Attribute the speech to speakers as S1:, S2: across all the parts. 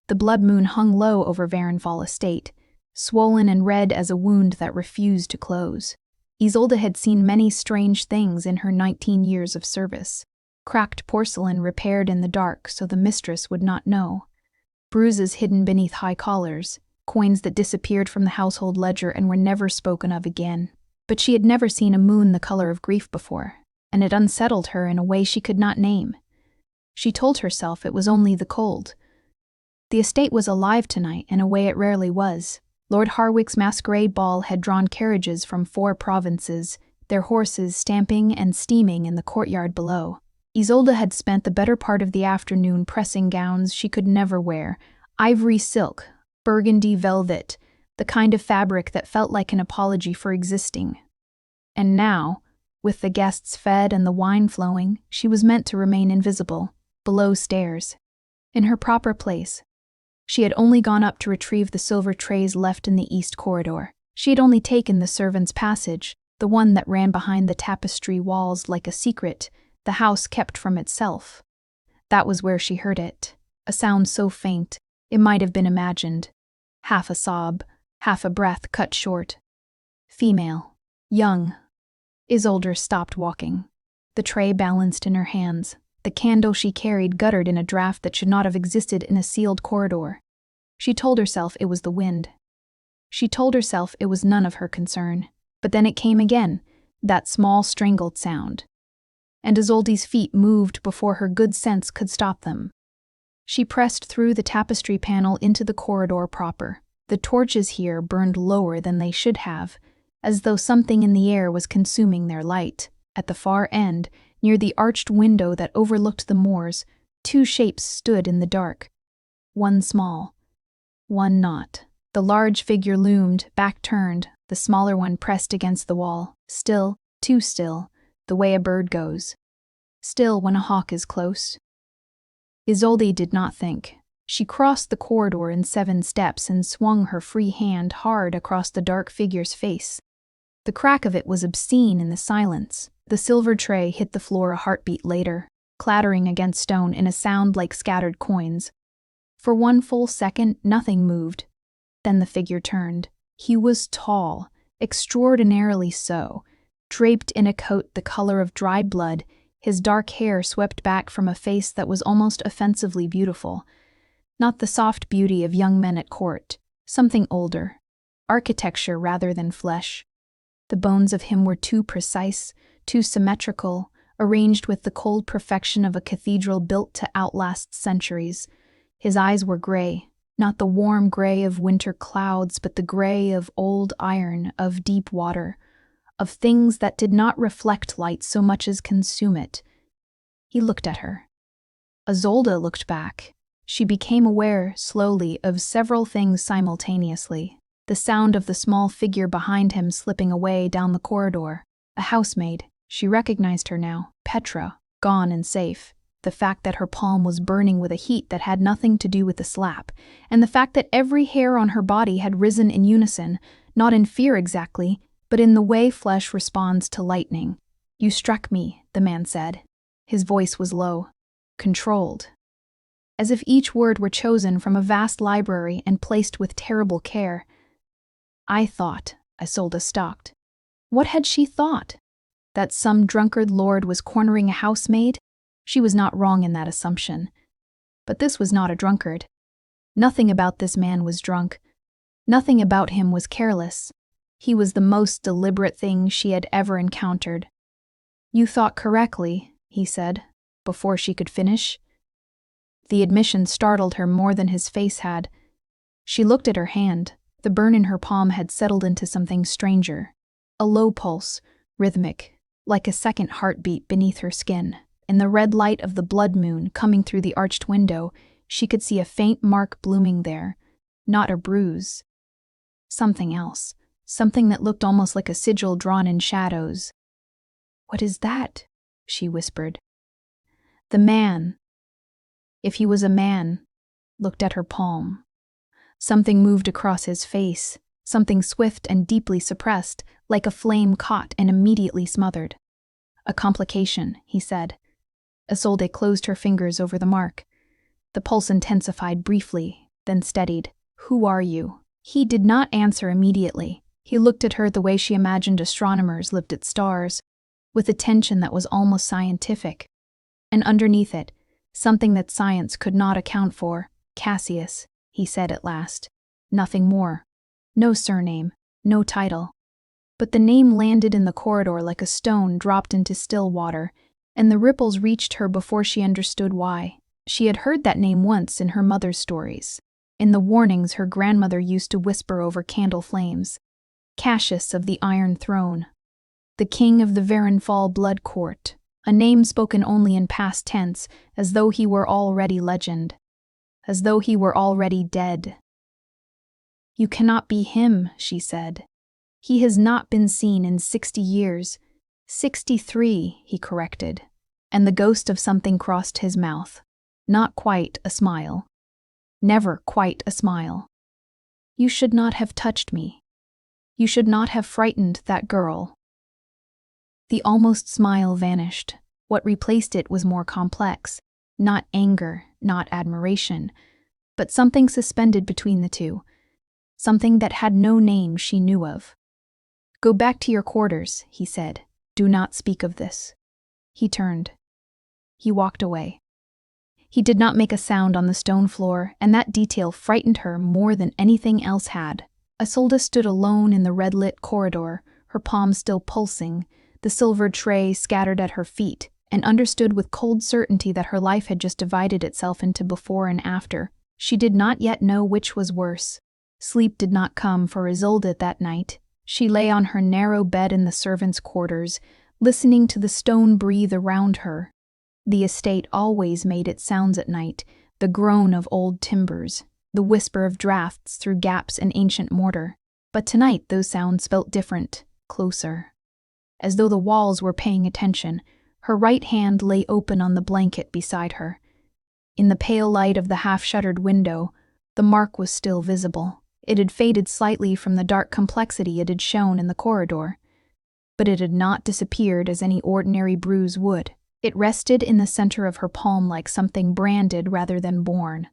S1: The blood moon hung low over Varenfall estate, swollen and red as a wound that refused to close. Isolde had seen many strange things in her 19 years of service. Cracked porcelain repaired in the dark so the mistress would not know. Bruises hidden beneath high collars, coins that disappeared from the household ledger and were never spoken of again. But she had never seen a moon the color of grief before, and it unsettled her in a way she could not name. She told herself it was only the cold. The estate was alive tonight in a way it rarely was. Lord Harwick's masquerade ball had drawn carriages from 4 provinces, their horses stamping and steaming in the courtyard below. Isolde had spent the better part of the afternoon pressing gowns she could never wear, ivory silk, burgundy velvet, the kind of fabric that felt like an apology for existing. And now, with the guests fed and the wine flowing, she was meant to remain invisible, below stairs, in her proper place. She had only gone up to retrieve the silver trays left in the east corridor. She had only taken the servants' passage, the one that ran behind the tapestry walls like a secret the house kept from itself. That was where she heard it, a sound so faint, it might have been imagined. Half a sob, half a breath cut short. Female. Young. Isolde stopped walking. The tray balanced in her hands. The candle she carried guttered in a draught that should not have existed in a sealed corridor. She told herself it was the wind. She told herself it was none of her concern. But then it came again, that small strangled sound. And Isolde's feet moved before her good sense could stop them. She pressed through the tapestry panel into the corridor proper. The torches here burned lower than they should have, as though something in the air was consuming their light. At the far end, near the arched window that overlooked the moors, 2 shapes stood in the dark. One small, one not. The large figure loomed, back turned, the smaller one pressed against the wall, still, too still, the way a bird goes. Still when a hawk is close. Isolde did not think. She crossed the corridor in 7 steps and swung her free hand hard across the dark figure's face. The crack of it was obscene in the silence. The silver tray hit the floor a heartbeat later, clattering against stone in a sound like scattered coins. For 1 full second, nothing moved. Then the figure turned. He was tall, extraordinarily so, draped in a coat the color of dried blood, his dark hair swept back from a face that was almost offensively beautiful. Not the soft beauty of young men at court, something older, architecture rather than flesh. The bones of him were too precise, too symmetrical, arranged with the cold perfection of a cathedral built to outlast centuries. His eyes were gray, not the warm gray of winter clouds, but the gray of old iron, of deep water, of things that did not reflect light so much as consume it. He looked at her. Isolde looked back. She became aware, slowly, of several things simultaneously. The sound of the small figure behind him slipping away down the corridor. A housemaid. She recognized her now. Petra, gone and safe. The fact that her palm was burning with a heat that had nothing to do with the slap, and the fact that every hair on her body had risen in unison, not in fear exactly, but in the way flesh responds to lightning. "You struck me," the man said. His voice was low, controlled, as if each word were chosen from a vast library and placed with terrible care. "I thought," Isolde stalked. What had she thought? That some drunkard lord was cornering a housemaid? She was not wrong in that assumption. But this was not a drunkard. Nothing about this man was drunk. Nothing about him was careless. He was the most deliberate thing she had ever encountered. "You thought correctly," he said, before she could finish. The admission startled her more than his face had. She looked at her hand. The burn in her palm had settled into something stranger. A low pulse, rhythmic, like a second heartbeat beneath her skin. In the red light of the blood moon coming through the arched window, she could see a faint mark blooming there. Not a bruise. Something else. Something that looked almost like a sigil drawn in shadows. "What is that?" she whispered. The man, if he was a man, looked at her palm. Something moved across his face, something swift and deeply suppressed, like a flame caught and immediately smothered. "A complication," he said. Isolde closed her fingers over the mark. The pulse intensified briefly, then steadied. "Who are you?" He did not answer immediately. He looked at her the way she imagined astronomers looked at stars, with a tension that was almost scientific. And underneath it, something that science could not account for. "Cassius," he said at last. Nothing more. No surname, no title. But the name landed in the corridor like a stone dropped into still water, and the ripples reached her before she understood why. She had heard that name once in her mother's stories, in the warnings her grandmother used to whisper over candle flames. Cassius of the Iron Throne, the king of the Varenfall Blood Court, a name spoken only in past tense, as though he were already legend, as though he were already dead. "You cannot be him," she said. "He has not been seen in 60 years. 63, he corrected, and the ghost of something crossed his mouth. Not quite a smile. Never quite a smile. "You should not have touched me. You should not have frightened that girl." The almost smile vanished. What replaced it was more complex. Not anger, not admiration, but something suspended between the two. Something that had no name she knew of. "Go back to your quarters," he said. "Do not speak of this." He turned. He walked away. He did not make a sound on the stone floor, and that detail frightened her more than anything else had. Isolde stood alone in the red-lit corridor, her palms still pulsing, the silver tray scattered at her feet, and understood with cold certainty that her life had just divided itself into before and after. She did not yet know which was worse. Sleep did not come for Isolde that night. She lay on her narrow bed in the servants' quarters, listening to the stone breathe around her. The estate always made its sounds at night, the groan of old timbers, the whisper of drafts through gaps in ancient mortar. But tonight those sounds felt different, closer. As though the walls were paying attention, her right hand lay open on the blanket beside her. In the pale light of the half-shuttered window, the mark was still visible. It had faded slightly from the dark complexity it had shown in the corridor, but it had not disappeared as any ordinary bruise would. It rested in the center of her palm like something branded rather than born.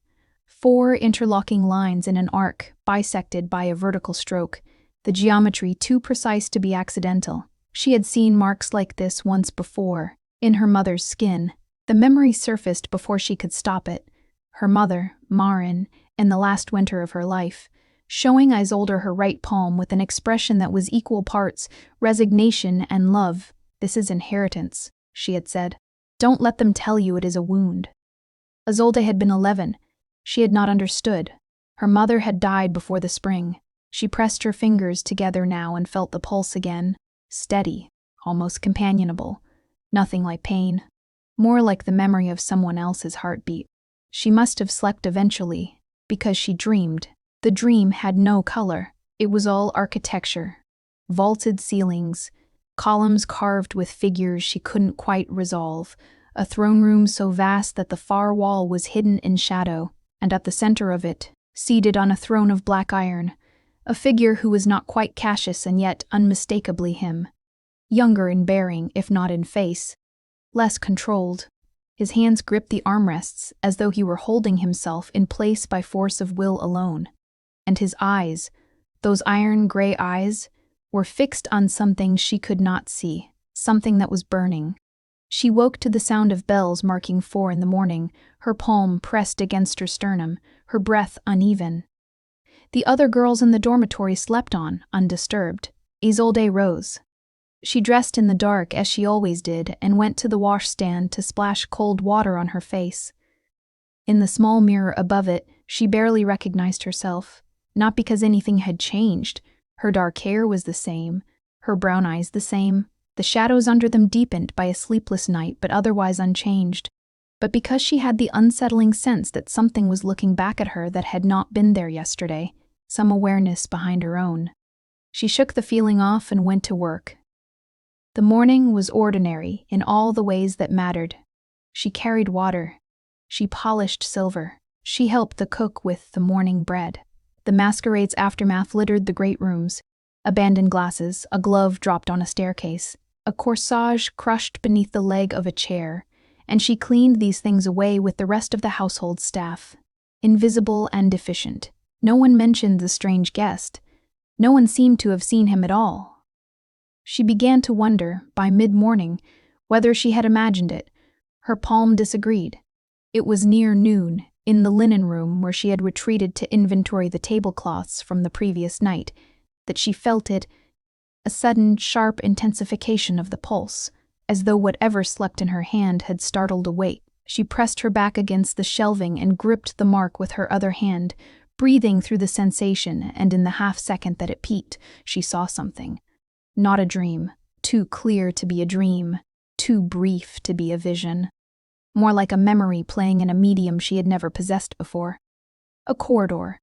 S1: 4 interlocking lines in an arc, bisected by a vertical stroke, the geometry too precise to be accidental. She had seen marks like this once before, in her mother's skin. The memory surfaced before she could stop it. Her mother, Marin, in the last winter of her life, showing Isolde her right palm with an expression that was equal parts resignation and love. "This is inheritance," she had said. "Don't let them tell you it is a wound." Isolde had been 11. She had not understood. Her mother had died before the spring. She pressed her fingers together now and felt the pulse again. Steady, almost companionable. Nothing like pain. More like the memory of someone else's heartbeat. She must have slept eventually, because she dreamed. The dream had no color. It was all architecture. Vaulted ceilings, columns carved with figures she couldn't quite resolve, a throne room so vast that the far wall was hidden in shadow, and at the center of it, seated on a throne of black iron, a figure who was not quite Cassius and yet unmistakably him. Younger in bearing, if not in face. Less controlled. His hands gripped the armrests as though he were holding himself in place by force of will alone. And his eyes, those iron-gray eyes, were fixed on something she could not see, something that was burning. She woke to the sound of bells marking 4 in the morning, her palm pressed against her sternum, her breath uneven. The other girls in the dormitory slept on, undisturbed. Isolde rose. She dressed in the dark as she always did and went to the washstand to splash cold water on her face. In the small mirror above it, she barely recognized herself, not because anything had changed. Her dark hair was the same, her brown eyes the same, the shadows under them deepened by a sleepless night but otherwise unchanged, but because she had the unsettling sense that something was looking back at her that had not been there yesterday, some awareness behind her own. She shook the feeling off and went to work. The morning was ordinary in all the ways that mattered. She carried water. She polished silver. She helped the cook with the morning bread. The masquerade's aftermath littered the great rooms. Abandoned glasses, a glove dropped on a staircase, a corsage crushed beneath the leg of a chair, and she cleaned these things away with the rest of the household staff. invisible and efficient. No one mentioned the strange guest. No one seemed to have seen him at all. She began to wonder, by mid-morning, whether she had imagined it. Her palm disagreed. It was near noon, in the linen room where she had retreated to inventory the tablecloths from the previous night, that she felt it, a sudden, sharp intensification of the pulse, as though whatever slept in her hand had startled awake. She pressed her back against the shelving and gripped the mark with her other hand, breathing through the sensation, and in the half-second that it peaked, she saw something. Not a dream, too clear to be a dream, too brief to be a vision. More like a memory playing in a medium she had never possessed before. A corridor,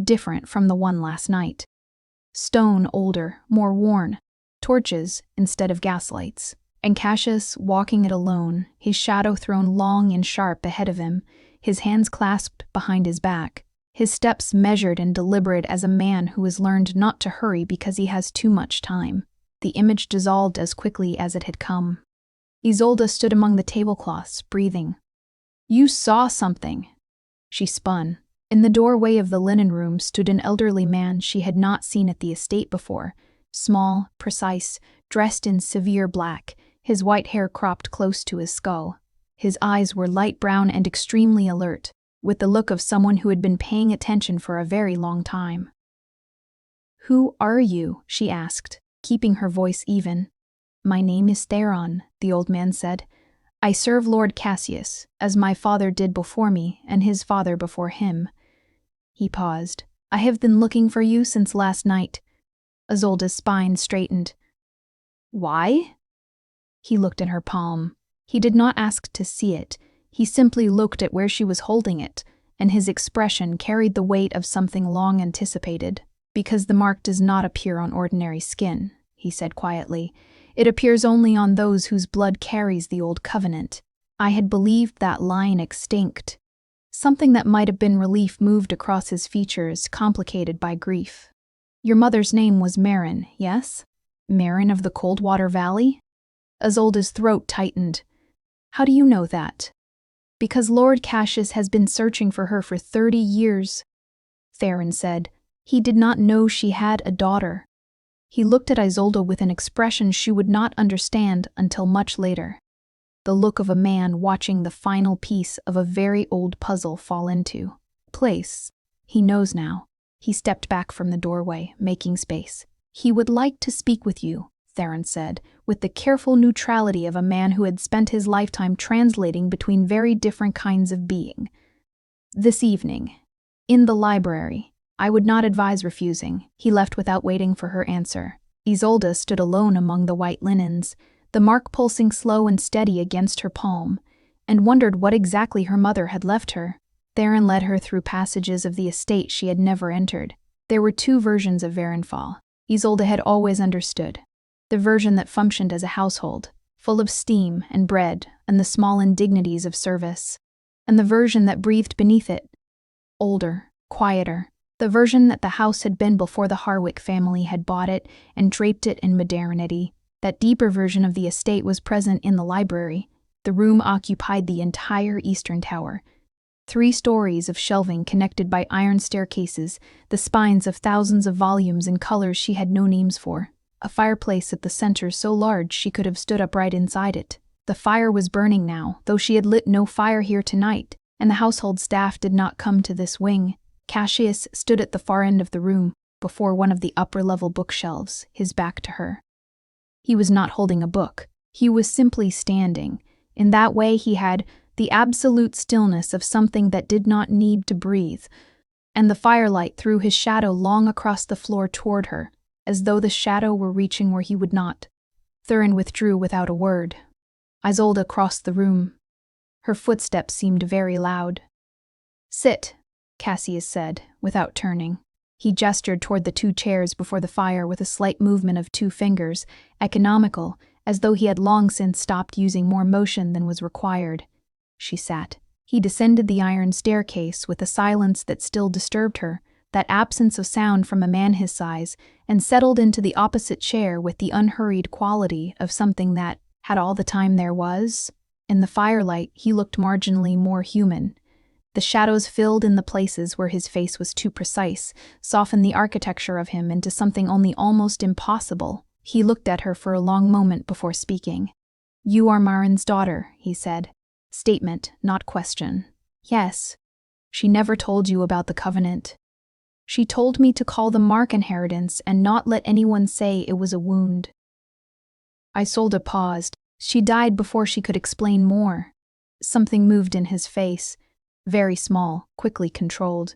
S1: different from the one last night. Stone older, more worn, torches instead of gaslights, and Cassius walking it alone, his shadow thrown long and sharp ahead of him, his hands clasped behind his back, his steps measured and deliberate as a man who has learned not to hurry because he has too much time. The image dissolved as quickly as it had come. Isolde stood among the tablecloths, breathing. "You saw something." She spun. In the doorway of the linen room stood an elderly man she had not seen at the estate before, small, precise, dressed in severe black, his white hair cropped close to his skull. His eyes were light brown and extremely alert, with the look of someone who had been paying attention for a very long time. "Who are you?" she asked, keeping her voice even. "My name is Theron," the old man said. "I serve Lord Cassius, as my father did before me and his father before him." He paused. "I have been looking for you since last night." Isolde's spine straightened. "Why?" He looked at her palm. He did not ask to see it. He simply looked at where she was holding it, and his expression carried the weight of something long anticipated. "Because the mark does not appear on ordinary skin," he said quietly. "It appears only on those whose blood carries the old covenant. I had believed that line extinct." Something that might have been relief moved across his features, complicated by grief. "Your mother's name was Marin, yes? Marin of the Coldwater Valley?" Isolde's throat tightened. "How do you know that?" "Because Lord Cassius has been searching for her for 30 years, Theron said. "He did not know she had a daughter." He looked at Isolde with an expression she would not understand until much later. The look of a man watching the final piece of a very old puzzle fall into place. He knows now. He stepped back from the doorway, making space. "He would like to speak with you," Theron said, with the careful neutrality of a man who had spent his lifetime translating between very different kinds of being. "This evening. In the library. I would not advise refusing." He left without waiting for her answer. Isolde stood alone among the white linens, the mark pulsing slow and steady against her palm, and wondered what exactly her mother had left her. Theron led her through passages of the estate she had never entered. There were 2 versions of Varenfall. Isolde had always understood. The version that functioned as a household, full of steam and bread and the small indignities of service, and the version that breathed beneath it, older, quieter, the version that the house had been before the Harwick family had bought it and draped it in modernity. That deeper version of the estate was present in the library. The room occupied the entire eastern tower. 3 stories of shelving connected by iron staircases, the spines of thousands of volumes in colors she had no names for. A fireplace at the center so large she could have stood upright inside it. The fire was burning now, though she had lit no fire here tonight, and the household staff did not come to this wing. Cassius stood at the far end of the room, before one of the upper-level bookshelves, his back to her. He was not holding a book. He was simply standing. In that way he had the absolute stillness of something that did not need to breathe, and the firelight threw his shadow long across the floor toward her, as though the shadow were reaching where he would not. Theron withdrew without a word. Isolde crossed the room. Her footsteps seemed very loud. "Sit," Cassius said, without turning. He gestured toward the 2 chairs before the fire with a slight movement of 2 fingers, economical, as though he had long since stopped using more motion than was required. She sat. He descended the iron staircase with a silence that still disturbed her, that absence of sound from a man his size, and settled into the opposite chair with the unhurried quality of something that had all the time there was. In the firelight, he looked marginally more human. The shadows filled in the places where his face was too precise, softened the architecture of him into something only almost impossible. He looked at her for a long moment before speaking. "You are Marin's daughter," he said. Statement, not question. "Yes." "She never told you about the covenant." "She told me to call the mark inheritance and not let anyone say it was a wound." Isolde paused. She died before she could explain more. Something moved in his face. Very small, quickly controlled.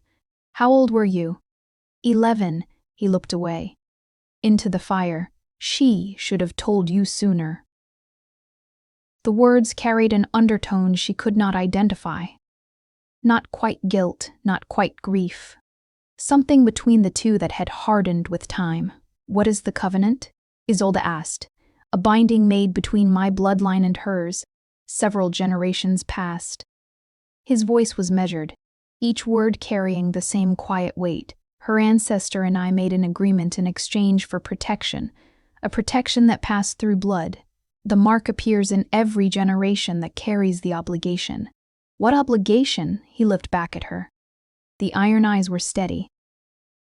S1: "How old were you?" 11. He looked away. Into the fire. "She should have told you sooner." The words carried an undertone she could not identify. Not quite guilt, not quite grief. Something between the two that had hardened with time. "What is the covenant?" Isolde asked. "A binding made between my bloodline and hers, several generations past." His voice was measured, each word carrying the same quiet weight. "Her ancestor and I made an agreement in exchange for protection, a protection that passed through blood. The mark appears in every generation that carries the obligation." "What obligation?" He looked back at her. The iron eyes were steady.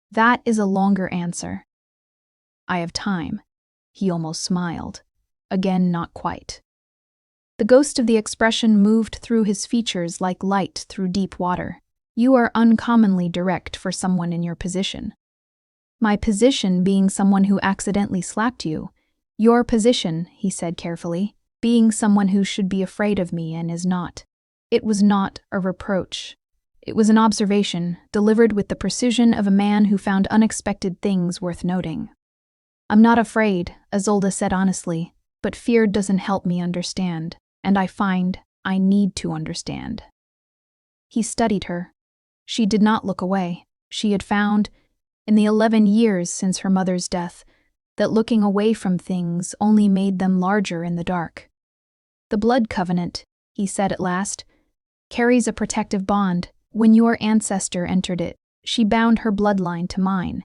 S1: "That is a longer answer." "I have time." He almost smiled. Again, not quite. The ghost of the expression moved through his features like light through deep water. "You are uncommonly direct for someone in your position." "My position being someone who accidentally slapped you. Your position," he said carefully, "being someone who should be afraid of me and is not." It was not a reproach. It was an observation, delivered with the precision of a man who found unexpected things worth noting. "I'm not afraid," Isolde said honestly, "but fear doesn't help me understand, and I find I need to understand." He studied her. She did not look away. She had found, in the 11 years since her mother's death, that looking away from things only made them larger in the dark. "The blood covenant," he said at last, "carries a protective bond. When your ancestor entered it, she bound her bloodline to mine,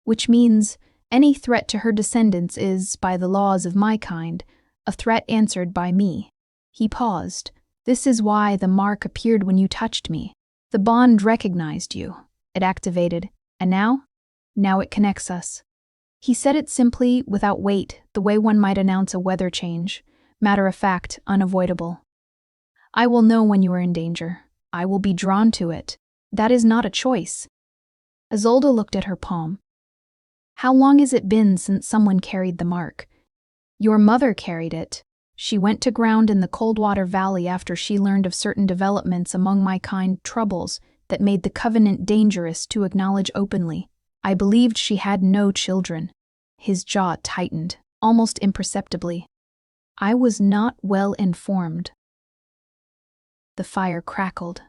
S1: which means any threat to her descendants is, by the laws of my kind, a threat answered by me." He paused. "This is why the mark appeared when you touched me. The bond recognized you. It activated. And now? Now it connects us." He said it simply, without weight, the way one might announce a weather change, matter of fact, unavoidable. "I will know when you are in danger. I will be drawn to it. That is not a choice." Isolde looked at her palm. "How long has it been since someone carried the mark?" "Your mother carried it. She went to ground in the Coldwater Valley after she learned of certain developments among my kind troubles that made the covenant dangerous to acknowledge openly. I believed she had no children." His jaw tightened, almost imperceptibly. "I was not well informed." The fire crackled.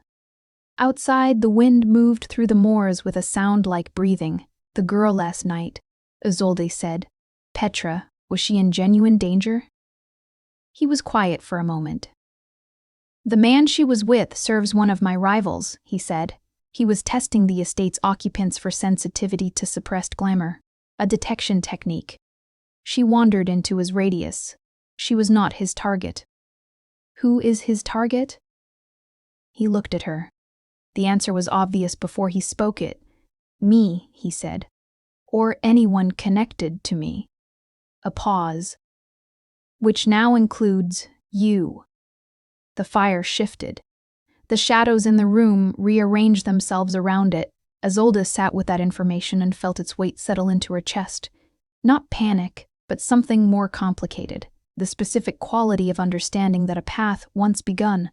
S1: Outside, the wind moved through the moors with a sound like breathing. "The girl last night," Isolde said. "Petra, was she in genuine danger?" He was quiet for a moment. "The man she was with serves one of my rivals," he said. He was testing the estate's occupants for sensitivity to suppressed glamour, a detection technique. She wandered into his radius. She was not his target. "Who is his target?" He looked at her. The answer was obvious before he spoke it. "Me," he said. "Or anyone connected to me." A pause. "Which now includes you." The fire shifted. The shadows in the room rearranged themselves around it. Isolde sat with that information and felt its weight settle into her chest. Not panic, but something more complicated. The specific quality of understanding that a path, once begun,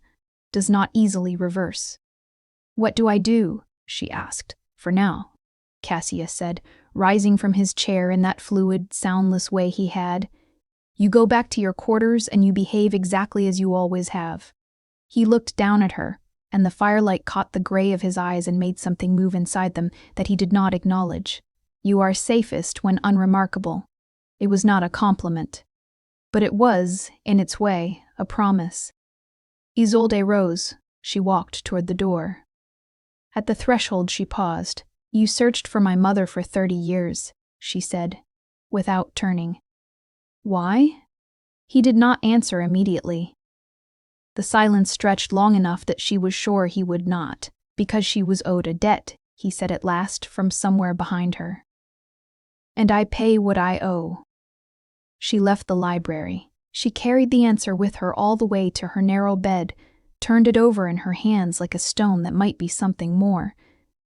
S1: does not easily reverse. "What do I do?" she asked. "For now," Cassius said, rising from his chair in that fluid, soundless way he had. "You go back to your quarters and you behave exactly as you always have." He looked down at her, and the firelight caught the gray of his eyes and made something move inside them that he did not acknowledge. "You are safest when unremarkable." It was not a compliment, but it was, in its way, a promise. Isolde rose. She walked toward the door. At the threshold she paused. "You searched for my mother for 30 years, she said, without turning. "Why?" He did not answer immediately. The silence stretched long enough that she was sure he would not. Because she was owed a debt, he said at last from somewhere behind her. And I pay what I owe. She left the library. She carried the answer with her all the way to her narrow bed, turned it over in her hands like a stone that might be something more,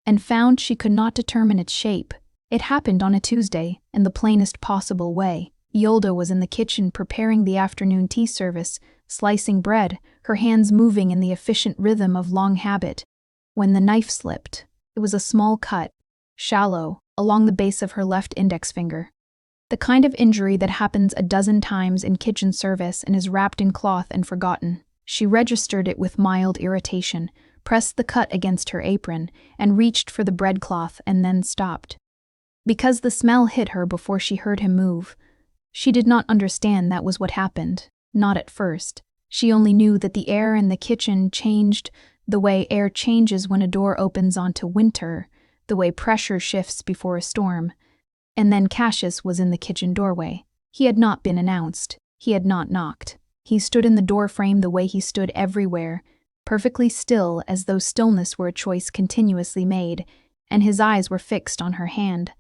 S1: and found she could not determine its shape. It happened on a Tuesday, in the plainest possible way. Yolda was in the kitchen preparing the afternoon tea service, slicing bread, her hands moving in the efficient rhythm of long habit. When the knife slipped, it was a small cut, shallow, along the base of her left index finger. The kind of injury that happens a dozen times in kitchen service and is wrapped in cloth and forgotten. She registered it with mild irritation, pressed the cut against her apron, and reached for the breadcloth and then stopped. Because the smell hit her before she heard him move. She did not understand that was what happened, not at first. She only knew that the air in the kitchen changed the way air changes when a door opens onto winter, the way pressure shifts before a storm. And then Cassius was in the kitchen doorway. He had not been announced. He had not knocked. He stood in the doorframe the way he stood everywhere, perfectly still as though stillness were a choice continuously made, and his eyes were fixed on her hand.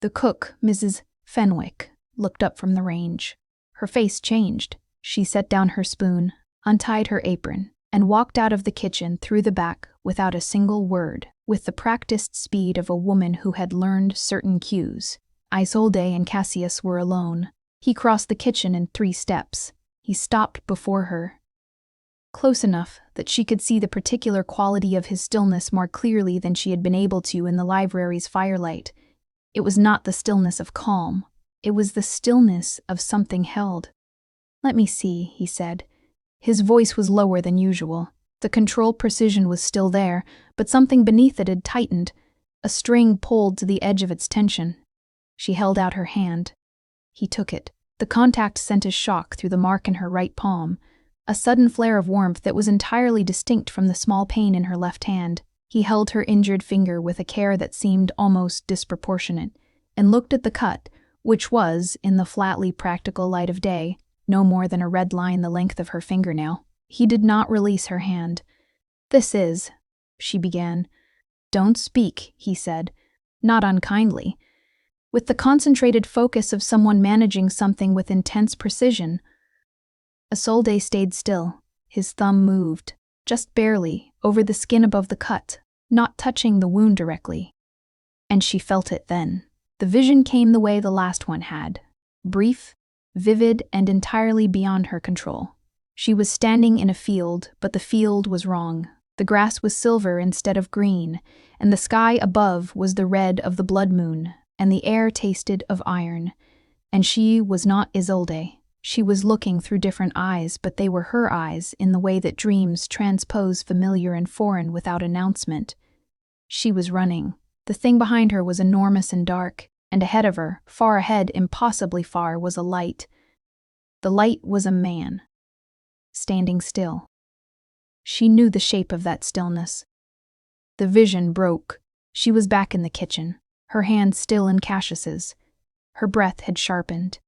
S1: The cook, Mrs. Fenwick, looked up from the range. Her face changed. She set down her spoon, untied her apron, and walked out of the kitchen through the back without a single word, with the practiced speed of a woman who had learned certain cues. Isolde and Cassius were alone. He crossed the kitchen in 3 steps. He stopped before her, close enough that she could see the particular quality of his stillness more clearly than she had been able to in the library's firelight. It was not the stillness of calm. It was the stillness of something held. "Let me see," he said. His voice was lower than usual. The control precision was still there, but something beneath it had tightened, a string pulled to the edge of its tension. She held out her hand. He took it. The contact sent a shock through the mark in her right palm, a sudden flare of warmth that was entirely distinct from the small pain in her left hand. He held her injured finger with a care that seemed almost disproportionate, and looked at the cut, which was, in the flatly practical light of day, no more than a red line the length of her fingernail. He did not release her hand. "This is," she began. "Don't speak," he said, not unkindly, with the concentrated focus of someone managing something with intense precision. Isolde stayed still. His thumb moved, just barely, over the skin above the cut, not touching the wound directly. And she felt it then. The vision came the way the last one had, brief, vivid, and entirely beyond her control. She was standing in a field, but the field was wrong. The grass was silver instead of green, and the sky above was the red of the blood moon, and the air tasted of iron. And she was not Isolde. She was looking through different eyes, but they were her eyes in the way that dreams transpose familiar and foreign without announcement. She was running. The thing behind her was enormous and dark, and ahead of her, far ahead, impossibly far, was a light. The light was a man, standing still. She knew the shape of that stillness. The vision broke. She was back in the kitchen, her hand still in Cassius's. Her breath had sharpened.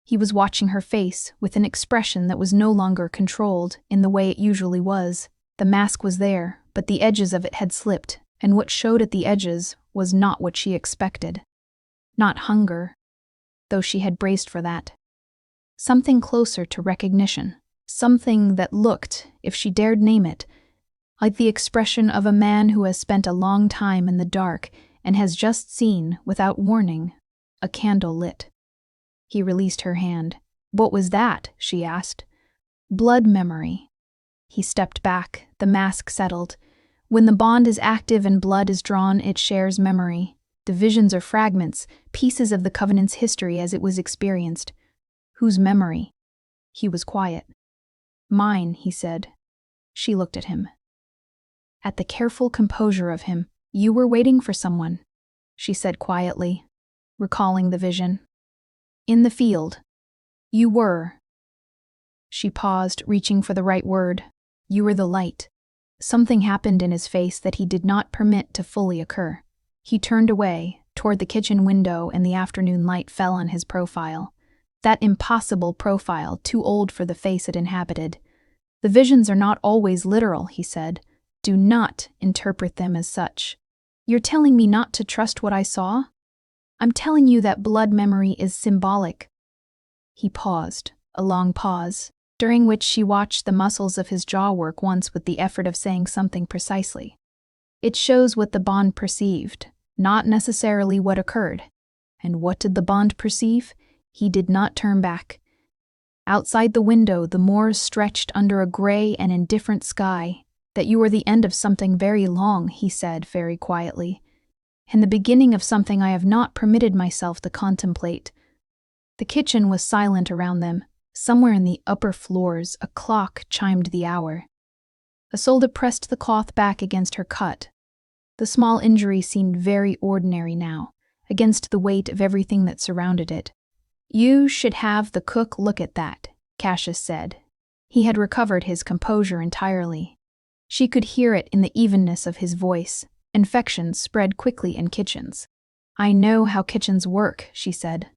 S1: He was watching her face with an expression that was no longer controlled in the way it usually was. The mask was there, but the edges of it had slipped, and what showed at the edges was not what she expected. Not hunger, though she had braced for that. Something closer to recognition. Something that looked, if she dared name it, like the expression of a man who has spent a long time in the dark and has just seen, without warning, a candle lit. He released her hand. "What was that?" she asked. "Blood memory." He stepped back. The mask settled. When the bond is active and blood is drawn, it shares memory. Divisions are fragments, pieces of the Covenant's history as it was experienced. Whose memory? He was quiet. "Mine," he said. She looked at him. At the careful composure of him. "You were waiting for someone," she said quietly, recalling the vision. "In the field. You were." She paused, reaching for the right word. "You were the light." Something happened in his face that he did not permit to fully occur. He turned away, toward the kitchen window, and the afternoon light fell on his profile. That impossible profile, too old for the face it inhabited. "The visions are not always literal," he said. Do not interpret them as such. You're telling me not to trust what I saw? I'm telling you that blood memory is symbolic. He paused, a long pause, during which she watched the muscles of his jaw work once with the effort of saying something precisely. It shows what the bond perceived, not necessarily what occurred. And what did the bond perceive? He did not turn back. Outside the window, the moors stretched under a gray and indifferent sky. That you were the end of something very long, he said very quietly, and the beginning of something I have not permitted myself to contemplate. The kitchen was silent around them. Somewhere in the upper floors, a clock chimed the hour. Isolde pressed the cloth back against her cut. The small injury seemed very ordinary now, against the weight of everything that surrounded it. You should have the cook look at that, Cassius said. He had recovered his composure entirely. She could hear it in the evenness of his voice. Infections spread quickly in kitchens. I know how kitchens work, she said.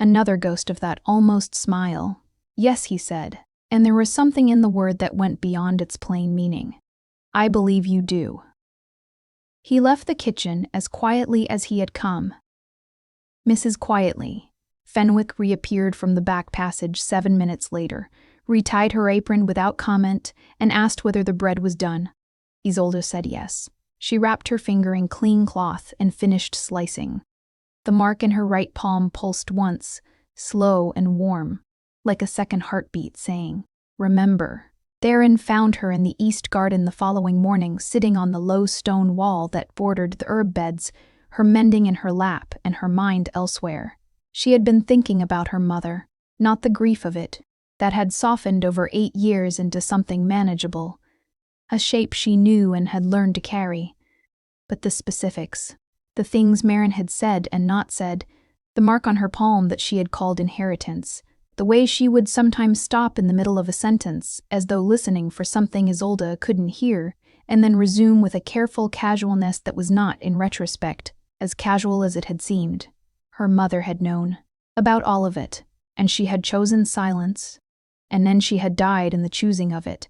S1: Another ghost of that almost smile. Yes, he said, and there was something in the word that went beyond its plain meaning. I believe you do. He left the kitchen as quietly as he had come. Mrs. Quietly. Fenwick reappeared from the back passage 7 minutes later, retied her apron without comment, and asked whether the bread was done. Isolde said yes. She wrapped her finger in clean cloth and finished slicing. The mark in her right palm pulsed once, slow and warm, like a second heartbeat saying, remember. Theron found her in the east garden the following morning, sitting on the low stone wall that bordered the herb beds, her mending in her lap and her mind elsewhere. She had been thinking about her mother, not the grief of it, that had softened over 8 years into something manageable, a shape she knew and had learned to carry. But the specifics, the things Marin had said and not said, the mark on her palm that she had called inheritance, the way she would sometimes stop in the middle of a sentence, as though listening for something Isolde couldn't hear, and then resume with a careful casualness that was not, in retrospect, as casual as it had seemed. Her mother had known about all of it, and she had chosen silence, and then she had died in the choosing of it.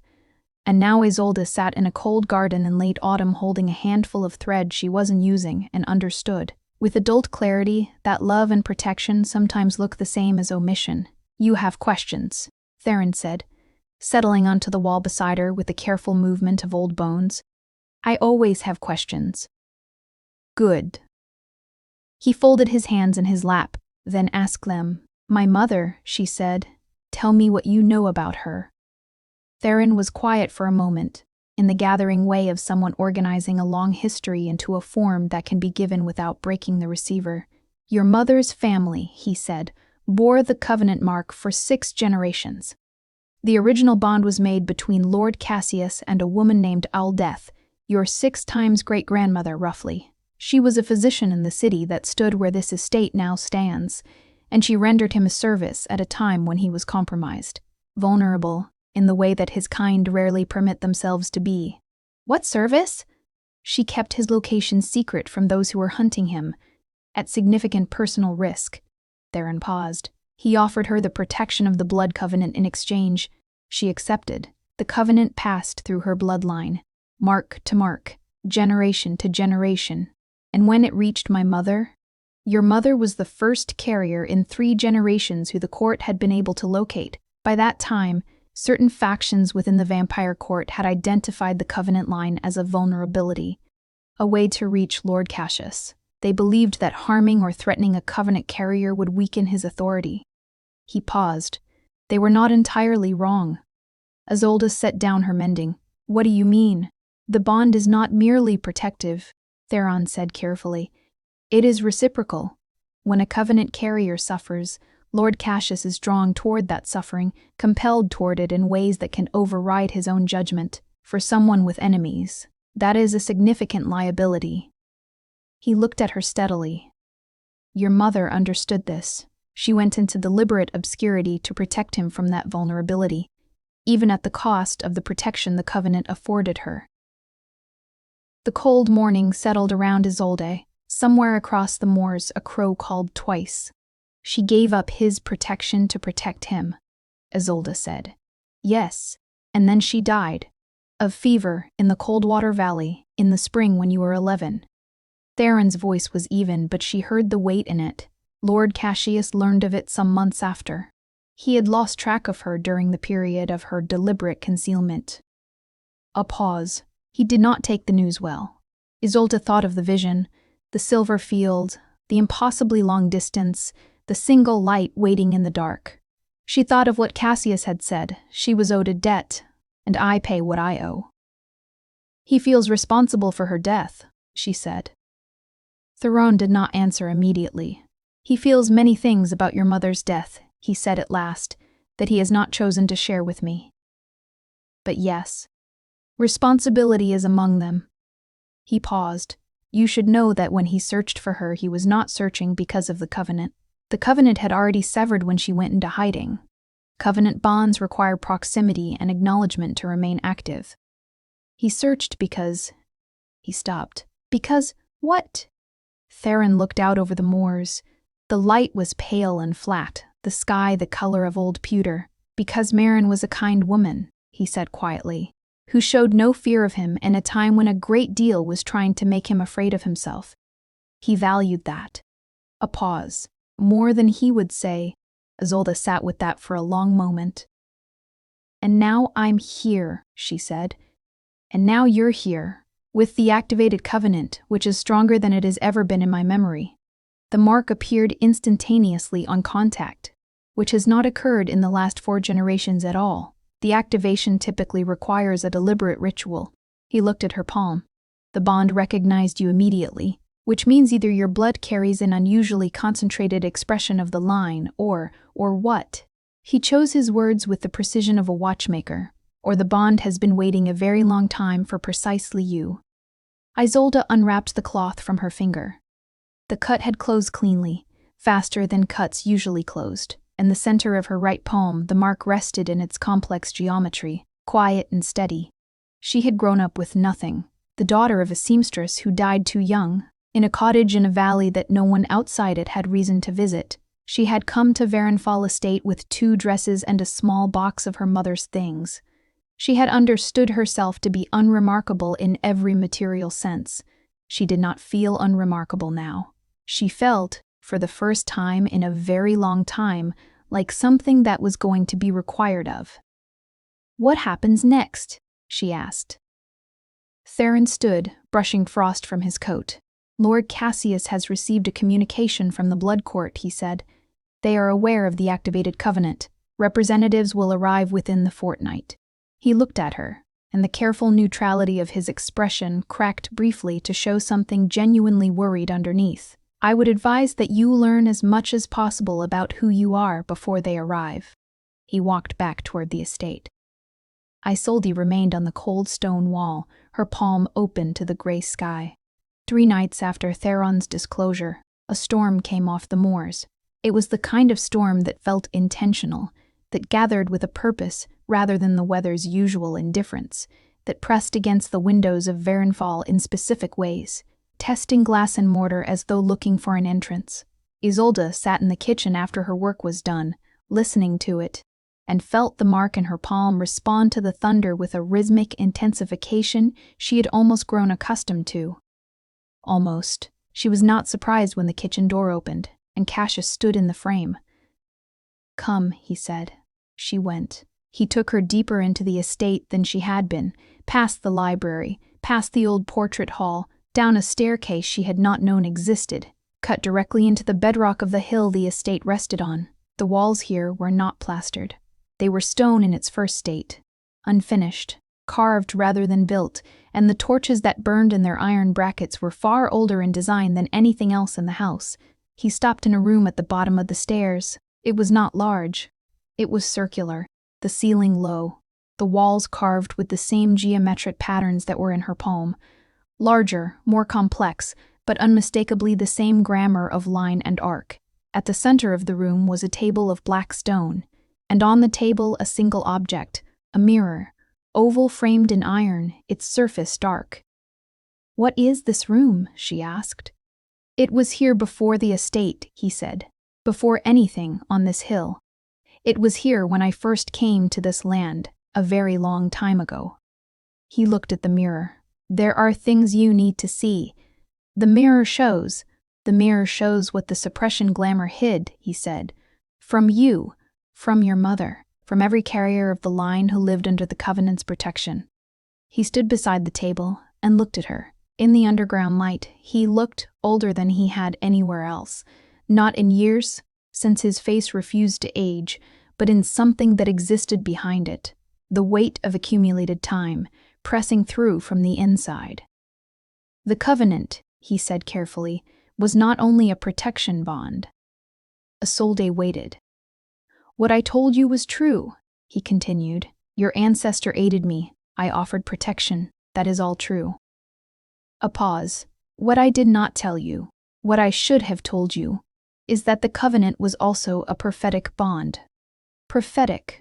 S1: And now Isolde sat in a cold garden in late autumn holding a handful of thread she wasn't using and understood, with adult clarity, that love and protection sometimes look the same as omission. You have questions, Theron said, settling onto the wall beside her with a careful movement of old bones. I always have questions. Good. He folded his hands in his lap, then asked them. My mother, she said, tell me what you know about her. Theron was quiet for a moment, in the gathering way of someone organizing a long history into a form that can be given without breaking the receiver. Your mother's family, he said, bore the covenant mark for 6 generations. The original bond was made between Lord Cassius and a woman named Aldeth, your 6 times great-grandmother, roughly. She was a physician in the city that stood where this estate now stands, and she rendered him a service at a time when he was compromised, vulnerable, in the way that his kind rarely permit themselves to be. What service? She kept his location secret from those who were hunting him, at significant personal risk. Theron paused. He offered her the protection of the blood covenant in exchange. She accepted. The covenant passed through her bloodline, mark to mark, generation to generation. And when it reached my mother, your mother was the first carrier in 3 generations who the court had been able to locate. By that time, certain factions within the vampire court had identified the covenant line as a vulnerability, a way to reach Lord Cassius. They believed that harming or threatening a covenant carrier would weaken his authority. He paused. They were not entirely wrong. Isolde set down her mending. What do you mean? The bond is not merely protective, Theron said carefully. It is reciprocal. When a covenant carrier suffers, Lord Cassius is drawn toward that suffering, compelled toward it in ways that can override his own judgment. For someone with enemies, that is a significant liability. He looked at her steadily. Your mother understood this. She went into deliberate obscurity to protect him from that vulnerability, even at the cost of the protection the covenant afforded her. The cold morning settled around Isolde. Somewhere across the moors a crow called twice. She gave up his protection to protect him, Isolde said. Yes, and then she died. Of fever, in the Coldwater Valley, in the spring when you were 11. Theron's voice was even, but she heard the weight in it. Lord Cassius learned of it some months after. He had lost track of her during the period of her deliberate concealment. A pause. He did not take the news well. Isolde thought of the vision, the silver field, the impossibly long distance, the single light waiting in the dark. She thought of what Cassius had said. She was owed a debt, and I pay what I owe. He feels responsible for her death, she said. Theron did not answer immediately. He feels many things about your mother's death, he said at last, that he has not chosen to share with me. But yes, responsibility is among them. He paused. You should know that when he searched for her, he was not searching because of the covenant. The covenant had already severed when she went into hiding. Covenant bonds require proximity and acknowledgement to remain active. He searched because... He stopped. Because what? Theron looked out over the moors. The light was pale and flat, the sky the color of old pewter. Because Marin was a kind woman, he said quietly, who showed no fear of him in a time when a great deal was trying to make him afraid of himself. He valued that. A pause. More than he would say. Isolde sat with that for a long moment. And now I'm here, she said. And now you're here, with the activated covenant, which is stronger than it has ever been in my memory. The mark appeared instantaneously on contact, which has not occurred in the last 4 generations at all. The activation typically requires a deliberate ritual. He looked at her palm. The bond recognized you immediately, which means either your blood carries an unusually concentrated expression of the line, or what? He chose his words with the precision of a watchmaker, or the bond has been waiting a very long time for precisely you. Isolde unwrapped the cloth from her finger. The cut had closed cleanly, faster than cuts usually closed. In the center of her right palm, the mark rested in its complex geometry, quiet and steady. She had grown up with nothing, the daughter of a seamstress who died too young, in a cottage in a valley that no one outside it had reason to visit. She had come to Varenfall estate with 2 dresses and a small box of her mother's things. She had understood herself to be unremarkable in every material sense. She did not feel unremarkable now. She felt, for the first time in a very long time, like something that was going to be required of. What happens next? She asked. Theron stood, brushing frost from his coat. Lord Cassius has received a communication from the Blood Court, he said. They are aware of the activated covenant. Representatives will arrive within the fortnight. He looked at her, and the careful neutrality of his expression cracked briefly to show something genuinely worried underneath. I would advise that you learn as much as possible about who you are before they arrive. He walked back toward the estate. Isolde remained on the cold stone wall, her palm open to the gray sky. 3 nights after Theron's disclosure, a storm came off the moors. It was the kind of storm that felt intentional, that gathered with a purpose rather than the weather's usual indifference, that pressed against the windows of Varenfall in specific ways, testing glass and mortar as though looking for an entrance. Isolde sat in the kitchen after her work was done, listening to it, and felt the mark in her palm respond to the thunder with a rhythmic intensification she had almost grown accustomed to. Almost. She was not surprised when the kitchen door opened, and Cassius stood in the frame. Come, he said. She went. He took her deeper into the estate than she had been, past the library, past the old portrait hall, down a staircase she had not known existed, cut directly into the bedrock of the hill the estate rested on. The walls here were not plastered. They were stone in its first state, unfinished, carved rather than built, and the torches that burned in their iron brackets were far older in design than anything else in the house. He stopped in a room at the bottom of the stairs. It was not large. It was circular, the ceiling low, the walls carved with the same geometric patterns that were in her palm. Larger, more complex, but unmistakably the same grammar of line and arc. At the center of the room was a table of black stone, and on the table a single object, a mirror, oval framed in iron, its surface dark. What is this room? She asked. It was here before the estate, he said, before anything on this hill. It was here when I first came to this land, a very long time ago. He looked at the mirror. There are things you need to see. The mirror shows what the suppression glamour hid, he said. From you, from your mother, from every carrier of the line who lived under the Covenant's protection. He stood beside the table and looked at her. In the underground light, he looked older than he had anywhere else. Not in years, since his face refused to age, but in something that existed behind it. The weight of accumulated time, pressing through from the inside. The Covenant, he said carefully, was not only a protection bond. Isolde waited. What I told you was true, he continued. Your ancestor aided me. I offered protection. That is all true. A pause. What I did not tell you, what I should have told you, is that the Covenant was also a prophetic bond. Prophetic.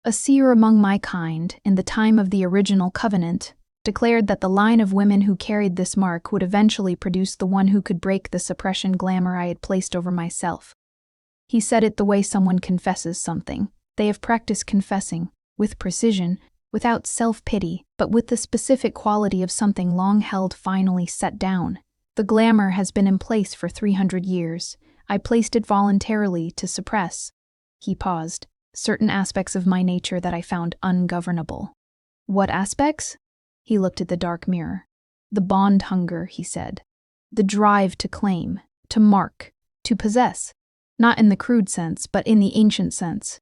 S1: A seer among my kind, in the time of the original Covenant, declared that the line of women who carried this mark would eventually produce the one who could break the suppression glamour I had placed over myself. He said it the way someone confesses something. They have practiced confessing, with precision, without self-pity, but with the specific quality of something long held finally set down. The glamour has been in place for 300 years. I placed it voluntarily to suppress. He paused. Certain aspects of my nature that I found ungovernable. What aspects? He looked at the dark mirror. The bond hunger, he said. The drive to claim, to mark, to possess. Not in the crude sense, but in the ancient sense.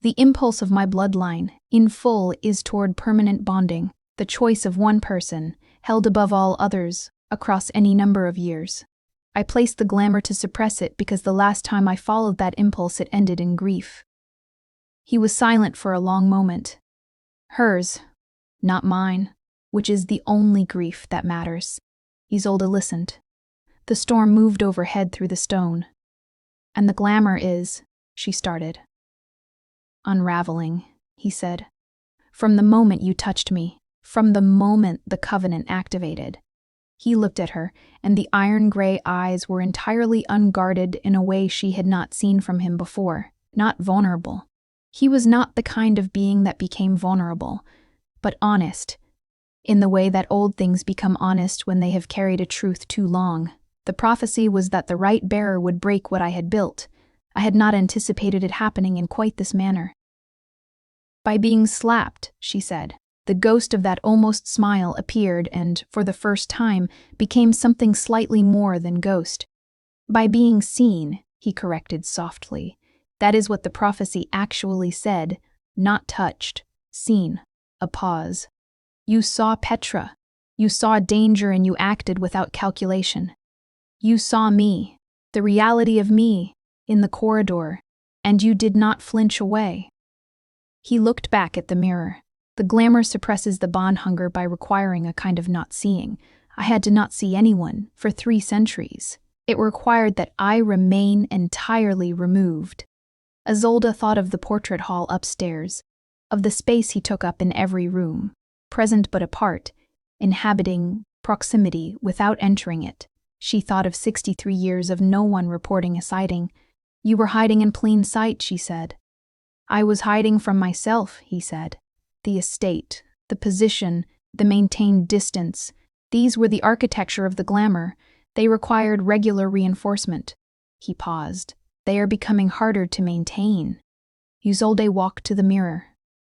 S1: The impulse of my bloodline, in full, is toward permanent bonding, the choice of one person, held above all others, across any number of years. I placed the glamour to suppress it because the last time I followed that impulse it ended in grief. He was silent for a long moment. Hers, not mine, which is the only grief that matters. Isolde listened. The storm moved overhead through the stone. And the glamour is, she started. Unraveling, he said. From the moment you touched me, from the moment the Covenant activated. He looked at her, and the iron-gray eyes were entirely unguarded in a way she had not seen from him before, not vulnerable. He was not the kind of being that became vulnerable, but honest, in the way that old things become honest when they have carried a truth too long. The prophecy was that the right bearer would break what I had built. I had not anticipated it happening in quite this manner. By being slapped, she said. The ghost of that almost smile appeared and, for the first time, became something slightly more than ghost. By being seen, he corrected softly. That is what the prophecy actually said, not touched, seen. A pause. You saw Petra. You saw danger and you acted without calculation. You saw me, the reality of me, in the corridor, and you did not flinch away. He looked back at the mirror. The glamour suppresses the bond hunger by requiring a kind of not seeing. I had to not see anyone for 3 centuries. It required that I remain entirely removed. Isolde thought of the portrait hall upstairs, of the space he took up in every room, present but apart, inhabiting proximity without entering it. She thought of 63 years of no one reporting a sighting. You were hiding in plain sight, she said. I was hiding from myself, he said. The estate, the position, the maintained distance, these were the architecture of the glamour. They required regular reinforcement. He paused. They are becoming harder to maintain. Isolde walked to the mirror.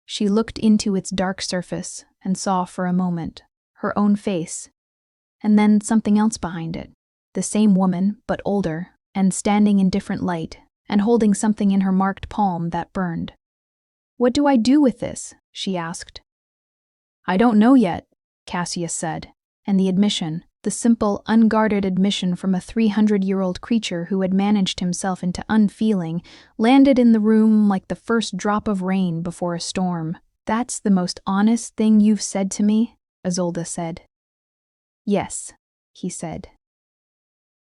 S1: She looked into its dark surface and saw for a moment her own face, and then something else behind it. The same woman, but older, and standing in different light, and holding something in her marked palm that burned. What do I do with this? She asked. I don't know yet, Cassius said, and the admission, the simple, unguarded admission from a 300-year-old creature who had managed himself into unfeeling, landed in the room like the first drop of rain before a storm. That's the most honest thing you've said to me, Isolde said. Yes, he said.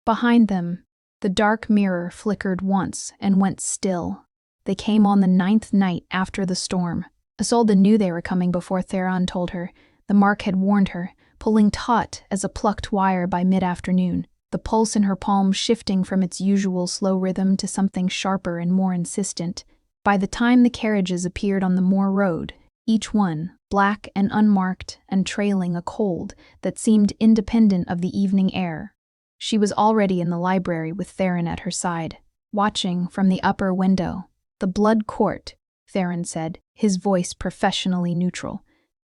S1: Behind them, the dark mirror flickered once and went still. They came on the 9th night after the storm. Isolde knew they were coming before Theron told her. The mark had warned her, pulling taut as a plucked wire by mid-afternoon, the pulse in her palm shifting from its usual slow rhythm to something sharper and more insistent. By the time the carriages appeared on the moor road, each one black and unmarked and trailing a cold that seemed independent of the evening air. She was already in the library with Theron at her side, watching from the upper window. "The Blood Court," Theron said, his voice professionally neutral.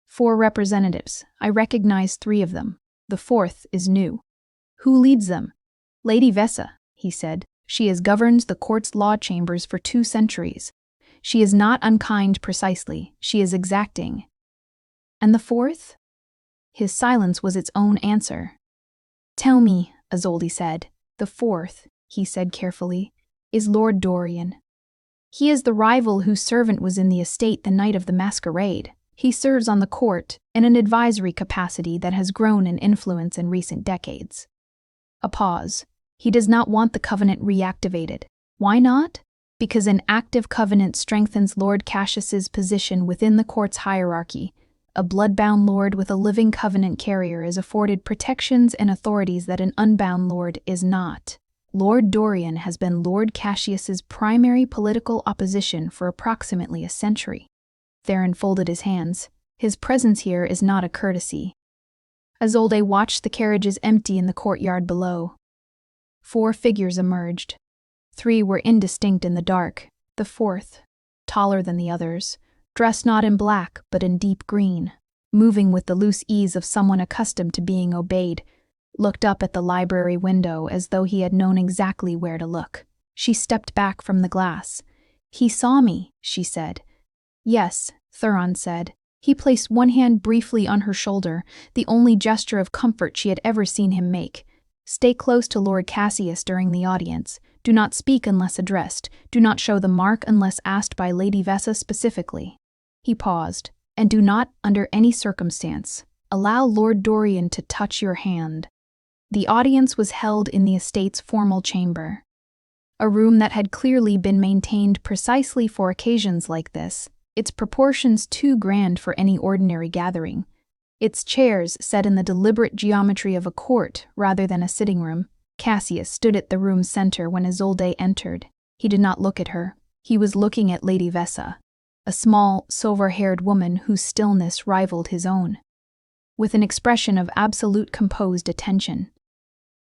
S1: "4 representatives. I recognize 3 of them. The 4th is new." "Who leads them?" "Lady Vessa," he said. "She has governed the court's law chambers for 2 centuries. She is not unkind precisely, she is exacting." "And the 4th?" His silence was its own answer. "Tell me," Isolde said. "The 4th," he said carefully, "is Lord Dorian. He is the rival whose servant was in the estate the night of the masquerade. He serves on the court in an advisory capacity that has grown in influence in recent decades." A pause. "He does not want the covenant reactivated. Why not? Because an active covenant strengthens Lord Cassius's position within the court's hierarchy. A bloodbound lord with a living covenant carrier is afforded protections and authorities that an unbound lord is not. Lord Dorian has been Lord Cassius's primary political opposition for approximately a century." Theron folded his hands. "His presence here is not a courtesy." Isolde watched the carriages empty in the courtyard below. 4 figures emerged. 3 were indistinct in the dark. The 4th, taller than the others, dressed not in black but in deep green, moving with the loose ease of someone accustomed to being obeyed, looked up at the library window as though he had known exactly where to look. She stepped back from the glass. "He saw me," she said. "Yes," Theron said. He placed one hand briefly on her shoulder, the only gesture of comfort she had ever seen him make. "Stay close to Lord Cassius during the audience. Do not speak unless addressed. Do not show the mark unless asked by Lady Vessa specifically." He paused. "And do not, under any circumstance, allow Lord Dorian to touch your hand." The audience was held in the estate's formal chamber, a room that had clearly been maintained precisely for occasions like this, its proportions too grand for any ordinary gathering. Its chairs set in the deliberate geometry of a court rather than a sitting room. Cassius stood at the room's center when Isolde entered. He did not look at her. He was looking at Lady Vessa, a small, silver-haired woman whose stillness rivaled his own, with an expression of absolute composed attention.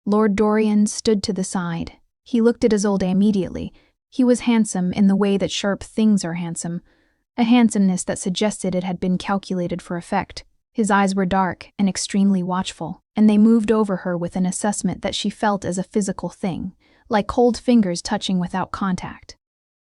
S1: Lord Dorian stood to the side. He looked at Isolde immediately. He was handsome in the way that sharp things are handsome, a handsomeness that suggested it had been calculated for effect. His eyes were dark and extremely watchful, and they moved over her with an assessment that she felt as a physical thing, like cold fingers touching without contact.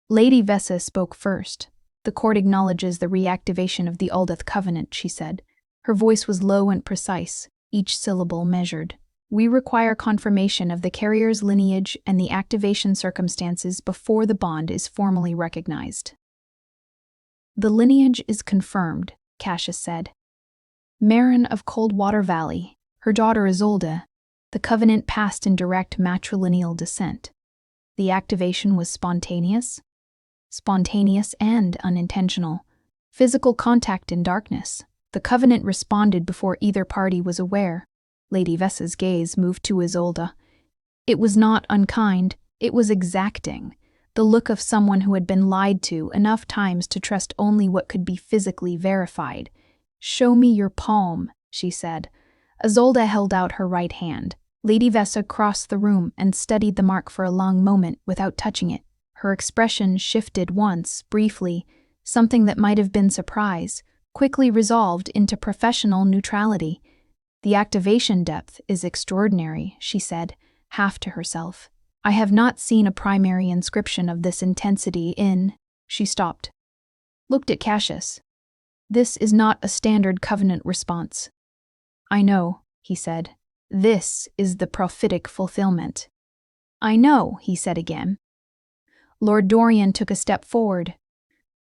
S1: Lady Vessa spoke first. "The court acknowledges the reactivation of the Aldeth Covenant," she said. Her voice was low and precise, each syllable measured. "We require confirmation of the carrier's lineage and the activation circumstances before the bond is formally recognized." "The lineage is confirmed," Cassius said. "Marin of Coldwater Valley, her daughter Isolde, the covenant passed in direct matrilineal descent. The activation was spontaneous and unintentional. Physical contact in darkness. The covenant responded before either party was aware." Lady Vessa's gaze moved to Isolde. "It was not unkind, it was exacting. The look of someone who had been lied to enough times to trust only what could be physically verified. "Show me your palm," she said. Isolde held out her right hand. Lady Vessa crossed the room and studied the mark for a long moment without touching it. Her expression shifted once, briefly. Something that might have been surprise, quickly resolved into professional neutrality. "The activation depth is extraordinary," she said, half to herself. "I have not seen a primary inscription of this intensity in—" She stopped. Looked at Cassius. "This is not a standard covenant response." "I know," he said. "This is the prophetic fulfillment." "I know," he said again. Lord Dorian took a step forward.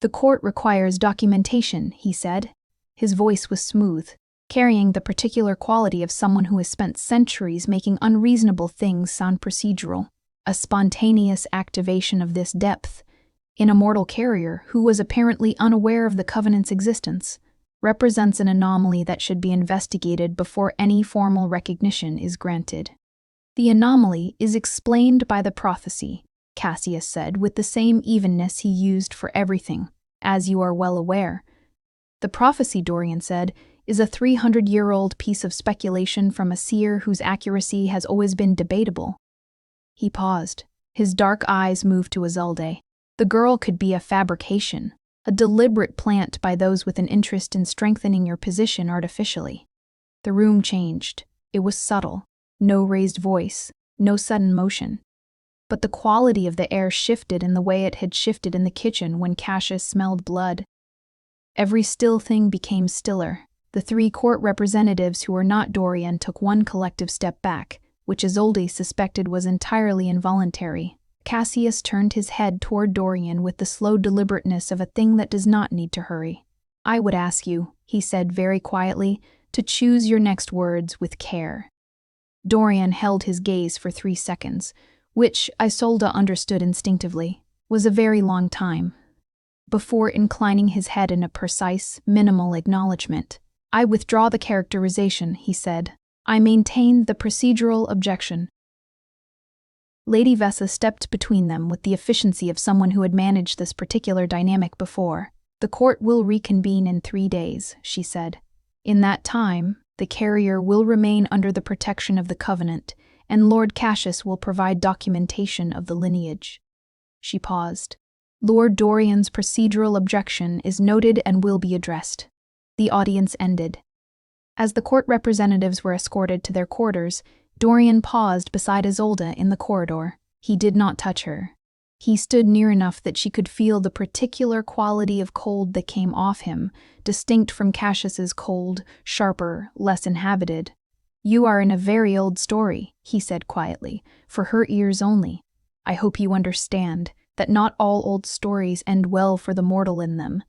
S1: "The court requires documentation," he said. His voice was smooth, carrying the particular quality of someone who has spent centuries making unreasonable things sound procedural. A spontaneous activation of this depth, in a mortal carrier who was apparently unaware of the covenant's existence, represents an anomaly that should be investigated before any formal recognition is granted. "The anomaly is explained by the prophecy," Cassius said with the same evenness he used for everything. "As you are well aware, The prophecy, Dorian said, is a 300-year-old piece of speculation from a seer whose accuracy has always been debatable. He paused. His dark eyes moved to Isolde. The girl could be a fabrication, a deliberate plant by those with an interest in strengthening your position artificially. The room changed. It was subtle. No raised voice, no sudden motion. But the quality of the air shifted in the way it had shifted in the kitchen when Cassius smelled blood. Every still thing became stiller. The 3 court representatives who were not Dorian took one collective step back, which Isolde suspected was entirely involuntary. Cassius turned his head toward Dorian with the slow deliberateness of a thing that does not need to hurry. "I would ask you," he said very quietly, "to choose your next words with care." Dorian held his gaze for 3 seconds, which, Isolde understood instinctively, was a very long time, before inclining his head in a precise, minimal acknowledgement. "I withdraw the characterization," he said. "I maintain the procedural objection." Lady Vessa stepped between them with the efficiency of someone who had managed this particular dynamic before. "The court will reconvene in 3 days," she said. "In that time, the carrier will remain under the protection of the Covenant, and Lord Cassius will provide documentation of the lineage." She paused. "Lord Dorian's procedural objection is noted and will be addressed." The audience ended. As the court representatives were escorted to their quarters, Dorian paused beside Isolde in the corridor. He did not touch her. He stood near enough that she could feel the particular quality of cold that came off him, distinct from Cassius's cold, sharper, less inhabited. "You are in a very old story," he said quietly, "for her ears only. I hope you understand that not all old stories end well for the mortal in them."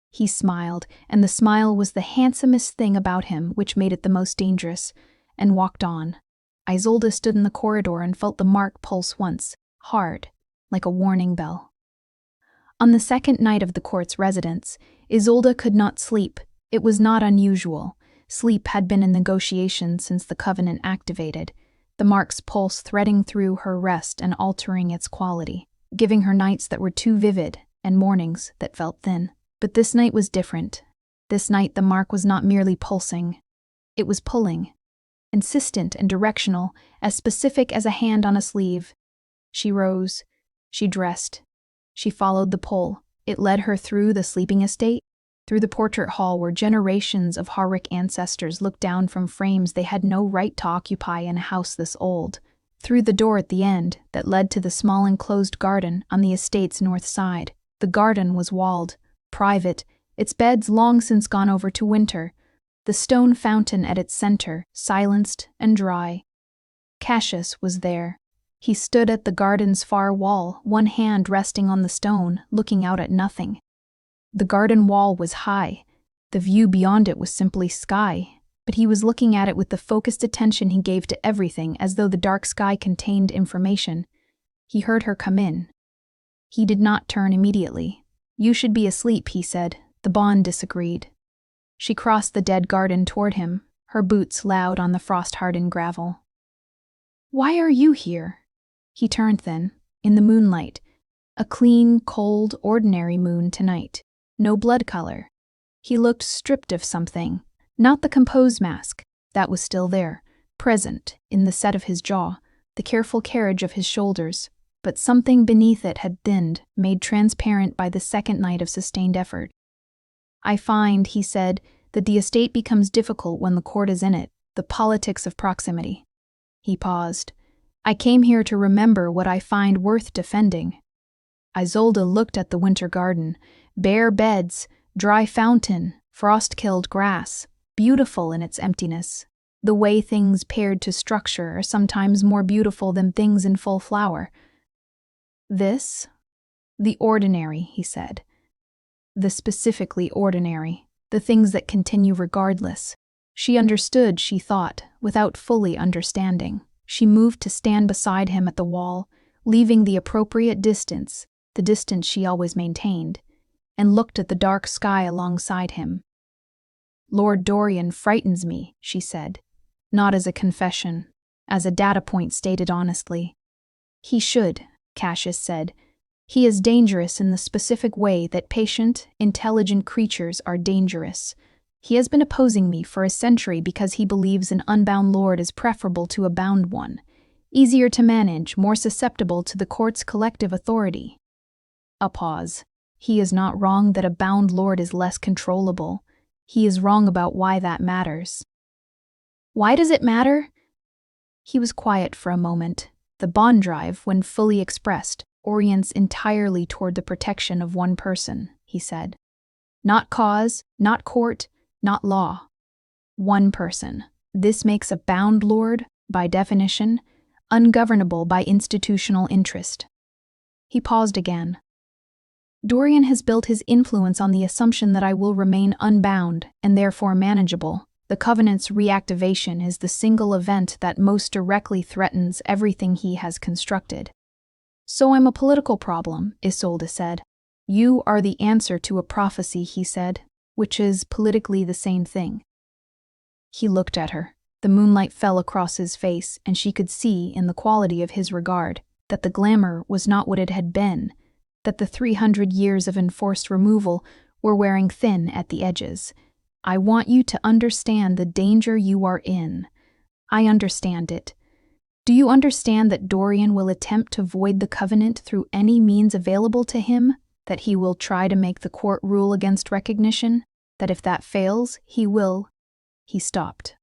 S1: He smiled, and the smile was the handsomest thing about him, which made it the most dangerous, and walked on. Isolde stood in the corridor and felt the mark pulse once, hard, like a warning bell. On the second night of the court's residence, Isolde could not sleep. It was not unusual. Sleep had been in negotiation since the Covenant activated, the mark's pulse threading through her rest and altering its quality, giving her nights that were too vivid and mornings that felt thin. But this night was different. This night the mark was not merely pulsing. It was pulling. Insistent and directional, as specific as a hand on a sleeve. She rose. She dressed. She followed the pull. It led her through the sleeping estate, through the portrait hall where generations of Hauric ancestors looked down from frames they had no right to occupy in a house this old, through the door at the end that led to the small enclosed garden on the estate's north side. The garden was walled, private, its beds long since gone over to winter, the stone fountain at its center, silenced and dry. Cassius was there. He stood at the garden's far wall, one hand resting on the stone, looking out at nothing. The garden wall was high. The view beyond it was simply sky, but he was looking at it with the focused attention he gave to everything, as though the dark sky contained information. He heard her come in. He did not turn immediately. "You should be asleep," he said. The Bond disagreed. She crossed the dead garden toward him, her boots loud on the frost-hardened gravel. "Why are you here?" He turned then, in the moonlight. A clean, cold, ordinary moon tonight. No blood color. He looked stripped of something. Not the compose mask. That was still there, present, in the set of his jaw, the careful carriage of his shoulders. But something beneath it had thinned, made transparent by the second night of sustained effort. "I find," he said, "that the estate becomes difficult when the court is in it, the politics of proximity." He paused. "I came here to remember what I find worth defending." Isolde looked at the winter garden, bare beds, dry fountain, frost-killed grass, beautiful in its emptiness. The way things paired to structure are sometimes more beautiful than things in full flower. "This? The ordinary," he said. "The specifically ordinary, the things that continue regardless." She understood, she thought, without fully understanding. She moved to stand beside him at the wall, leaving the appropriate distance, the distance she always maintained, and looked at the dark sky alongside him. "Lord Dorian frightens me," she said, not as a confession, as a data point stated honestly. "He should," Cassius said. He is dangerous in the specific way that patient, intelligent creatures are dangerous. He has been opposing me for a century because he believes an unbound lord is preferable to a bound one, easier to manage, more susceptible to the court's collective authority. A pause. He is not wrong that a bound lord is less controllable. He is wrong about why that matters. Why does it matter? He was quiet for a moment. The bond drive, when fully expressed, orients entirely toward the protection of one person, he said. Not cause, not court, not law. One person. This makes a bound lord, by definition, ungovernable by institutional interest. He paused again. Dorian has built his influence on the assumption that I will remain unbound and therefore manageable. The Covenant's reactivation is the single event that most directly threatens everything he has constructed. So I'm a political problem, Isolde said. You are the answer to a prophecy, he said, which is politically the same thing. He looked at her. The moonlight fell across his face, and she could see, in the quality of his regard, that the glamour was not what it had been, that the 300 years of enforced removal were wearing thin at the edges. I want you to understand the danger you are in. I understand it. Do you understand that Dorian will attempt to void the Covenant through any means available to him? That he will try to make the court rule against recognition? That if that fails, he will... He stopped.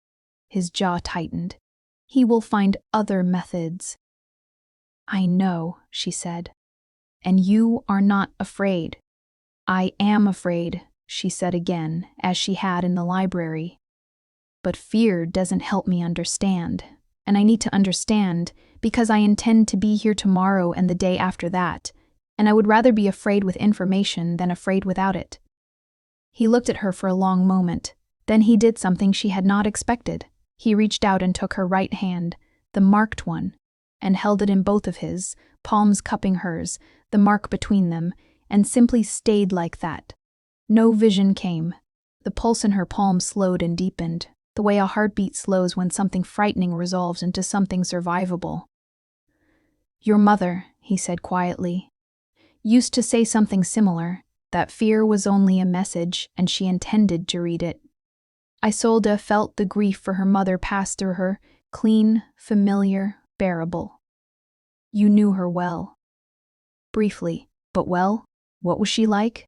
S1: His jaw tightened. He will find other methods. I know, she said. And you are not afraid. I am afraid, she said again, as she had in the library. But fear doesn't help me understand. And I need to understand because I intend to be here tomorrow and the day after that, and I would rather be afraid with information than afraid without it. He looked at her for a long moment. Then he did something she had not expected. He reached out and took her right hand, the marked one, and held it in both of his, palms cupping hers, the mark between them, and simply stayed like that. No vision came. The pulse in her palm slowed and deepened, the way a heartbeat slows when something frightening resolves into something survivable. Your mother, he said quietly, used to say something similar, that fear was only a message and she intended to read it. Isolde felt the grief for her mother pass through her, clean, familiar, bearable. You knew her well. Briefly, but well, what was she like?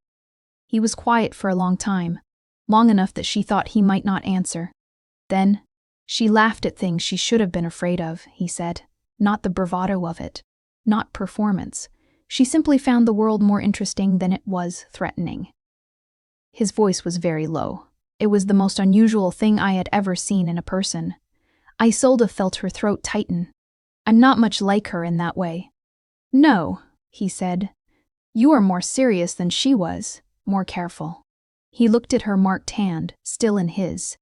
S1: He was quiet for a long time, long enough that she thought he might not answer. Then, she laughed at things she should have been afraid of, he said, not the bravado of it, not performance. She simply found the world more interesting than it was threatening. His voice was very low. It was the most unusual thing I had ever seen in a person. Isolde felt her throat tighten. I'm not much like her in that way. No, he said. You are more serious than she was, more careful. He looked at her marked hand, still in his.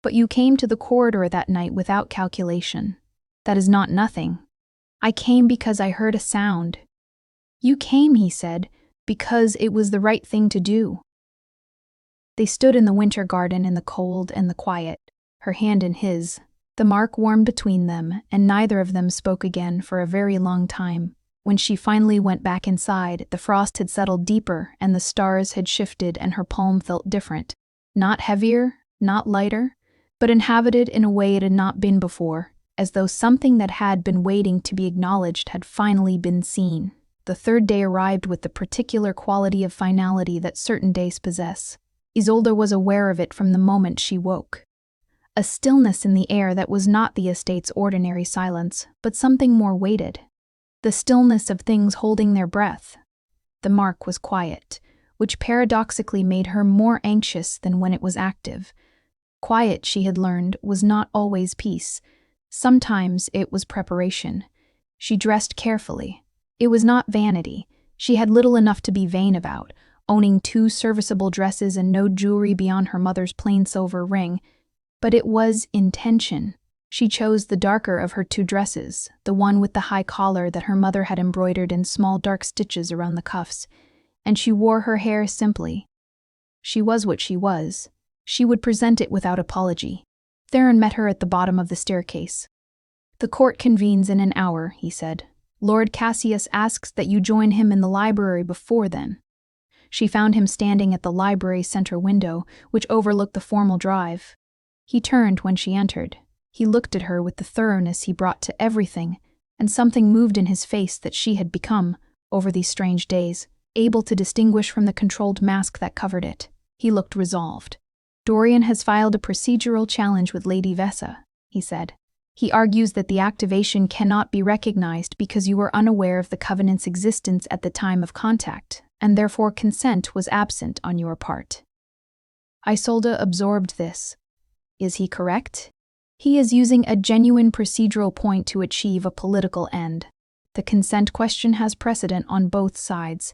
S1: But you came to the corridor that night without calculation. That is not nothing. I came because I heard a sound. You came, he said, because it was the right thing to do. They stood in the winter garden in the cold and the quiet, her hand in his. The mark warmed between them, and neither of them spoke again for a very long time. When she finally went back inside, the frost had settled deeper and the stars had shifted and her palm felt different. Not heavier, not lighter, but inhabited in a way it had not been before, as though something that had been waiting to be acknowledged had finally been seen. The third day arrived with the particular quality of finality that certain days possess. Isolde was aware of it from the moment she woke. A stillness in the air that was not the estate's ordinary silence, but something more weighted. The stillness of things holding their breath. The mark was quiet, which paradoxically made her more anxious than when it was active. Quiet, she had learned, was not always peace. Sometimes it was preparation. She dressed carefully. It was not vanity. She had little enough to be vain about, owning 2 serviceable dresses and no jewelry beyond her mother's plain silver ring. But it was intention. She chose the darker of her 2 dresses, the one with the high collar that her mother had embroidered in small dark stitches around the cuffs, and she wore her hair simply. She was what she was. She would present it without apology. Theron met her at the bottom of the staircase. The court convenes in an hour, he said. Lord Cassius asks that you join him in the library before then. She found him standing at the library center window, which overlooked the formal drive. He turned when she entered. He looked at her with the thoroughness he brought to everything, and something moved in his face that she had become, over these strange days, able to distinguish from the controlled mask that covered it. He looked resolved. Dorian has filed a procedural challenge with Lady Vessa, he said. He argues that the activation cannot be recognized because you were unaware of the Covenant's existence at the time of contact, and therefore consent was absent on your part. Isolde absorbed this. Is he correct? He is using a genuine procedural point to achieve a political end. The consent question has precedent on both sides.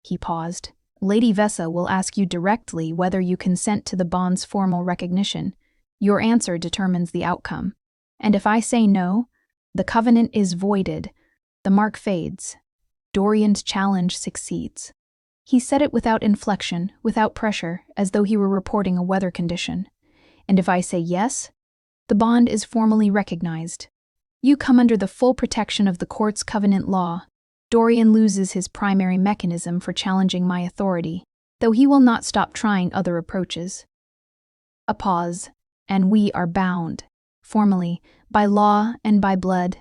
S1: He paused. Lady Vessa will ask you directly whether you consent to the bond's formal recognition. Your answer determines the outcome. And if I say no, the covenant is voided. The mark fades. Dorian's challenge succeeds. He said it without inflection, without pressure, as though he were reporting a weather condition. And if I say yes, the bond is formally recognized. You come under the full protection of the court's covenant law. Dorian loses his primary mechanism for challenging my authority, though he will not stop trying other approaches. A pause, and we are bound. Formally, by law and by blood.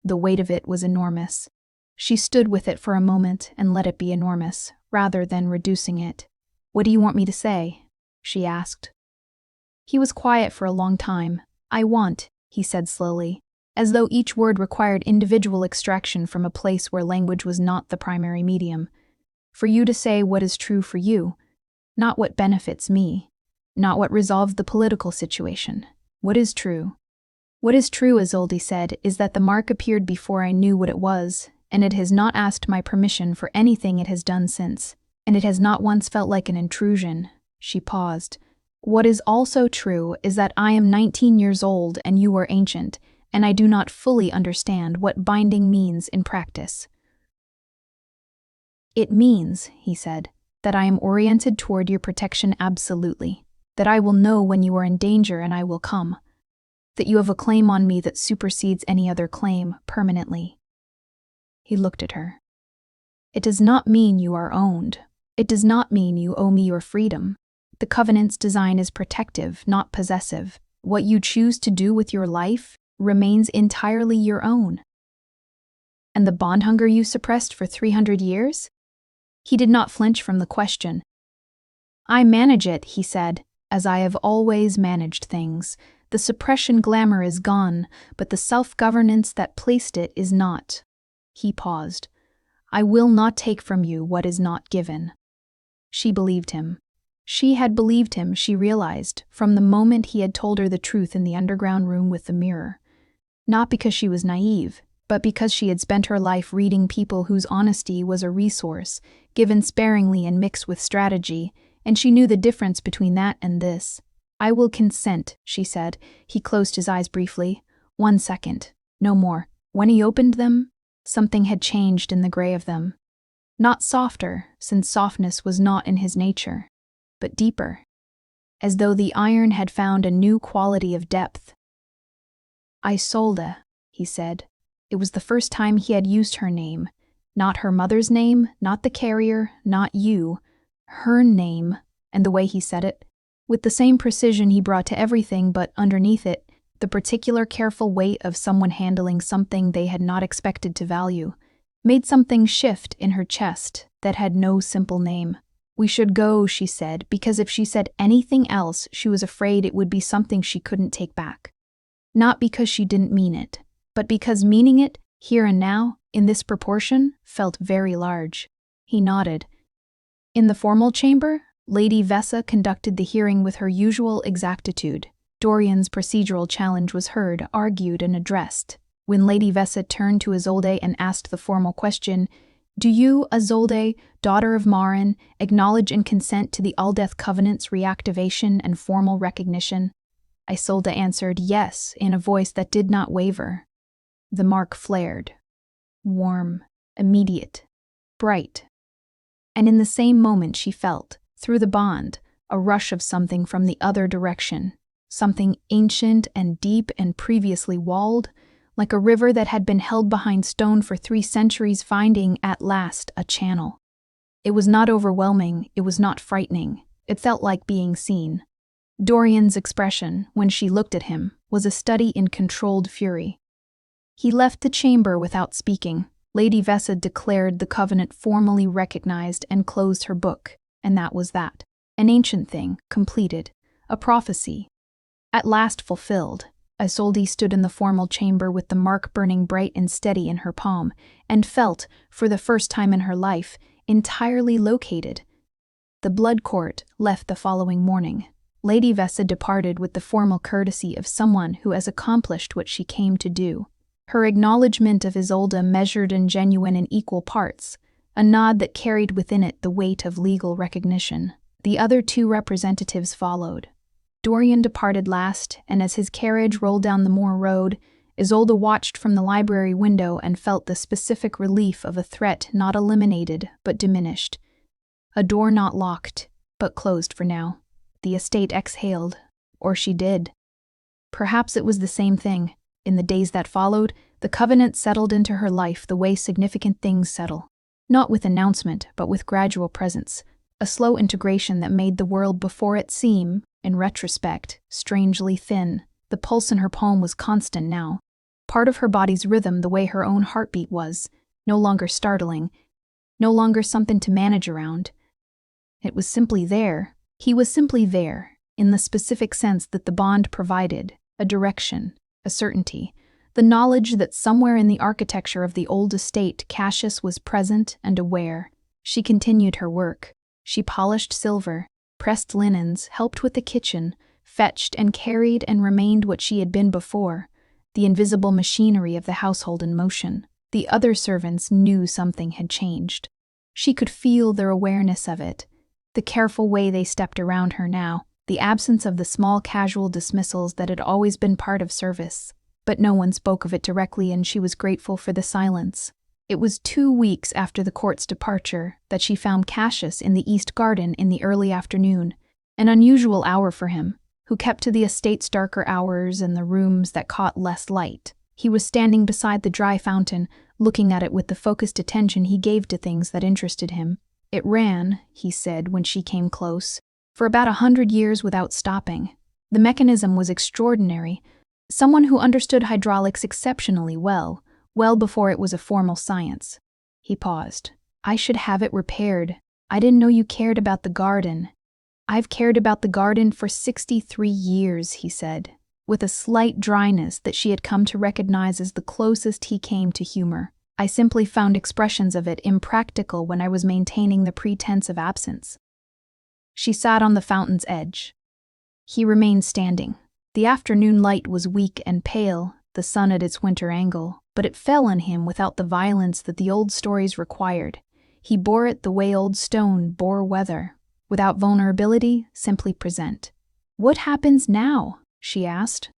S1: The weight of it was enormous. She stood with it for a moment and let it be enormous, rather than reducing it. What do you want me to say? She asked. He was quiet for a long time. I want, he said slowly, as though each word required individual extraction from a place where language was not the primary medium, for you to say what is true for you, not what benefits me, not what resolves the political situation. What is true? What is true, Isolde said, is that the mark appeared before I knew what it was, and it has not asked my permission for anything it has done since, and it has not once felt like an intrusion. She paused. What is also true is that I am 19 years old and you are ancient, and I do not fully understand what binding means in practice. It means, he said, that I am oriented toward your protection absolutely, that I will know when you are in danger and I will come, that you have a claim on me that supersedes any other claim permanently. He looked at her. It does not mean you are owned. It does not mean you owe me your freedom. The Covenant's design is protective, not possessive. What you choose to do with your life remains entirely your own. And the bond hunger you suppressed for 300 years? He did not flinch from the question. I manage it, he said, as I have always managed things. The suppression glamour is gone, but the self-governance that placed it is not. He paused. I will not take from you what is not given. She believed him. She had believed him, she realized, from the moment he had told her the truth in the underground room with the mirror. Not because she was naive, but because she had spent her life reading people whose honesty was a resource, given sparingly and mixed with strategy, and she knew the difference between that and this. I will consent, she said. He closed his eyes briefly. 1 second. No more. When he opened them, something had changed in the gray of them. Not softer, since softness was not in his nature, but deeper, as though the iron had found a new quality of depth. Isolde, he said. It was the first time he had used her name. Not her mother's name, not the carrier, not you. Her name, and the way he said it, with the same precision he brought to everything, but underneath it, the particular careful weight of someone handling something they had not expected to value, made something shift in her chest that had no simple name. We should go, she said, because if she said anything else, she was afraid it would be something she couldn't take back. Not because she didn't mean it, but because meaning it, here and now, in this proportion, felt very large. He nodded. In the formal chamber, Lady Vessa conducted the hearing with her usual exactitude. Dorian's procedural challenge was heard, argued, and addressed. When Lady Vessa turned to Isolde and asked the formal question, Do you, Isolde, daughter of Marin, acknowledge and consent to the Aldeth Covenant's reactivation and formal recognition? Isolde answered yes, in a voice that did not waver. The mark flared. Warm, immediate, bright. And in the same moment she felt, through the bond, a rush of something from the other direction, something ancient and deep and previously walled, like a river that had been held behind stone for 3 centuries finding, at last, a channel. It was not overwhelming, it was not frightening, it felt like being seen. Dorian's expression, when she looked at him, was a study in controlled fury. He left the chamber without speaking. Lady Vessa declared the covenant formally recognized and closed her book, and that was that. An ancient thing, completed, a prophecy, at last fulfilled. Isolde stood in the formal chamber with the mark burning bright and steady in her palm, and felt, for the first time in her life, entirely located. The blood court left the following morning. Lady Vessa departed with the formal courtesy of someone who has accomplished what she came to do. Her acknowledgement of Isolde measured and genuine in equal parts, a nod that carried within it the weight of legal recognition. The other 2 representatives followed. Dorian departed last, and as his carriage rolled down the moor road, Isolde watched from the library window and felt the specific relief of a threat not eliminated but diminished. A door not locked, but closed for now. The estate exhaled, or she did. Perhaps it was the same thing. In the days that followed, the covenant settled into her life the way significant things settle. Not with announcement, but with gradual presence. A slow integration that made the world before it seem, in retrospect, strangely thin. The pulse in her palm was constant now. Part of her body's rhythm the way her own heartbeat was, no longer startling, no longer something to manage around. It was simply there. He was simply there, in the specific sense that the bond provided, a direction, a certainty, the knowledge that somewhere in the architecture of the old estate Cassius was present and aware. She continued her work. She polished silver, pressed linens, helped with the kitchen, fetched and carried and remained what she had been before, the invisible machinery of the household in motion. The other servants knew something had changed. She could feel their awareness of it, the careful way they stepped around her now, the absence of the small casual dismissals that had always been part of service. But no one spoke of it directly, and she was grateful for the silence. It was 2 weeks after the court's departure that she found Cassius in the East Garden in the early afternoon, an unusual hour for him, who kept to the estate's darker hours and the rooms that caught less light. He was standing beside the dry fountain, looking at it with the focused attention he gave to things that interested him. It ran, he said when she came close, for about 100 years without stopping. The mechanism was extraordinary. Someone who understood hydraulics exceptionally well before it was a formal science. He paused. I should have it repaired. I didn't know you cared about the garden. I've cared about the garden for 63 years, he said, with a slight dryness that she had come to recognize as the closest he came to humor. I simply found expressions of it impractical when I was maintaining the pretense of absence. She sat on the fountain's edge. He remained standing. The afternoon light was weak and pale, the sun at its winter angle, but it fell on him without the violence that the old stories required. He bore it the way old stone bore weather, without vulnerability, simply present. What happens now? She asked.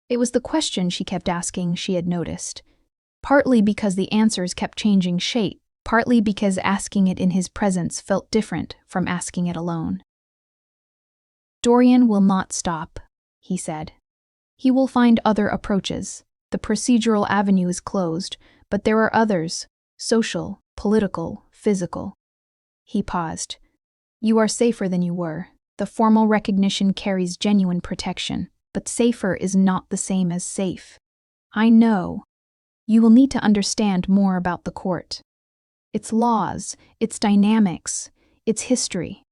S1: It was the question she kept asking, she had noticed. Partly because the answers kept changing shape, partly because asking it in his presence felt different from asking it alone. Dorian will not stop, he said. He will find other approaches. The procedural avenue is closed, but there are others, social, political, physical. He paused. You are safer than you were. The formal recognition carries genuine protection, but safer is not the same as safe. I know. You will need to understand more about the court. Its laws, its dynamics, its history.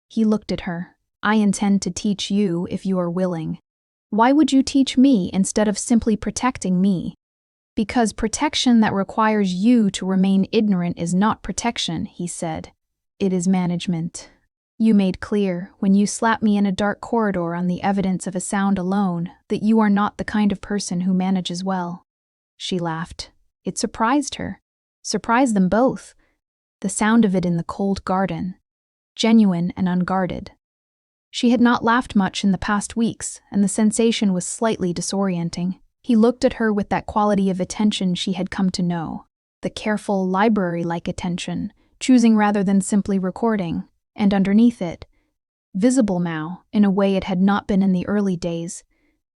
S1: He looked at her. I intend to teach you if you are willing. Why would you teach me instead of simply protecting me? Because protection that requires you to remain ignorant is not protection, he said. It is management. You made clear, when you slapped me in a dark corridor on the evidence of a sound alone, that you are not the kind of person who manages well. She laughed. It surprised her. Surprised them both. The sound of it in the cold garden. Genuine and unguarded. She had not laughed much in the past weeks, and the sensation was slightly disorienting. He looked at her with that quality of attention she had come to know. The careful, library-like attention, choosing rather than simply recording, and underneath it, visible now, in a way it had not been in the early days,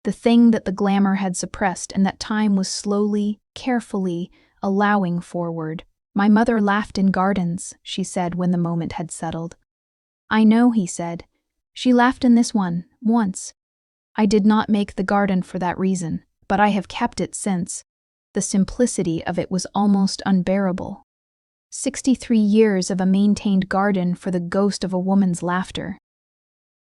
S1: the thing that the glamour had suppressed and that time was slowly, carefully allowing forward. "My mother laughed in gardens," she said when the moment had settled. "I know," he said. "She laughed in this one, once. I did not make the garden for that reason, but I have kept it since." The simplicity of it was almost unbearable. 63 years of a maintained garden for the ghost of a woman's laughter.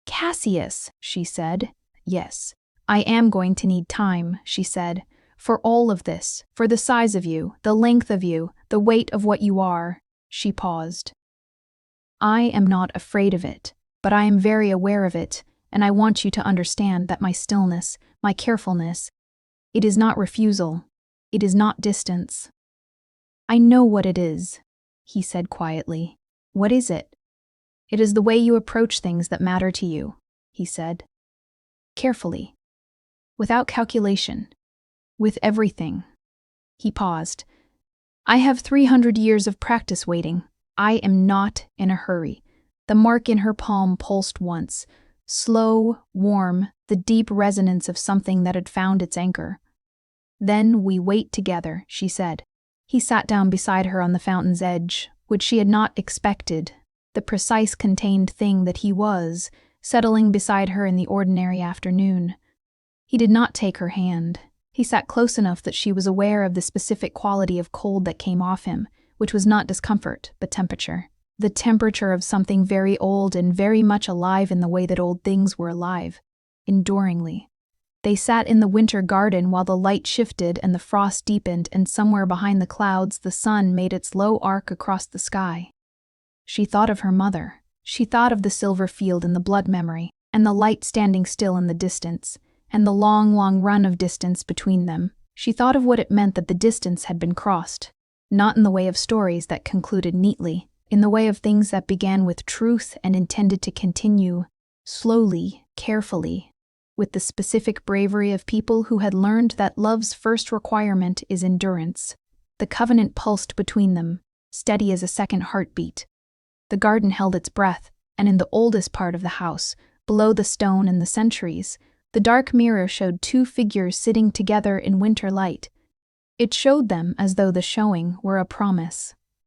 S1: "Cassius," she said. "Yes, I am going to need time," she said, "for all of this, for the size of you, the length of you, the weight of what you are." She paused. "I am not afraid of it, but I am very aware of it, and I want you to understand that my stillness, my carefulness, it is not refusal, it is not distance." "I know what it is," he said quietly. "What is it?" "It is the way you approach things that matter to you," he said. "Carefully. Without calculation. With everything." He paused. "I have 300 years of practice waiting. I am not in a hurry." The mark in her palm pulsed once. Slow, warm, the deep resonance of something that had found its anchor. "Then we wait together," she said. He sat down beside her on the fountain's edge, which she had not expected, the precise contained thing that he was, settling beside her in the ordinary afternoon. He did not take her hand. He sat close enough that she was aware of the specific quality of cold that came off him, which was not discomfort, but temperature. The temperature of something very old and very much alive in the way that old things were alive, enduringly. They sat in the winter garden while the light shifted and the frost deepened, and somewhere behind the clouds the sun made its low arc across the sky. She thought of her mother. She thought of the silver field in the blood memory, and the light standing still in the distance, and the long, long run of distance between them. She thought of what it meant that the distance had been crossed, not in the way of stories that concluded neatly, in the way of things that began with truth and intended to continue, slowly, carefully, with the specific bravery of people who had learned that love's first requirement is endurance. The covenant pulsed between them, steady as a second heartbeat. The garden held its breath, and in the oldest part of the house, below the stone and the centuries, the dark mirror showed two figures sitting together in winter light. It showed them as though the showing were a promise.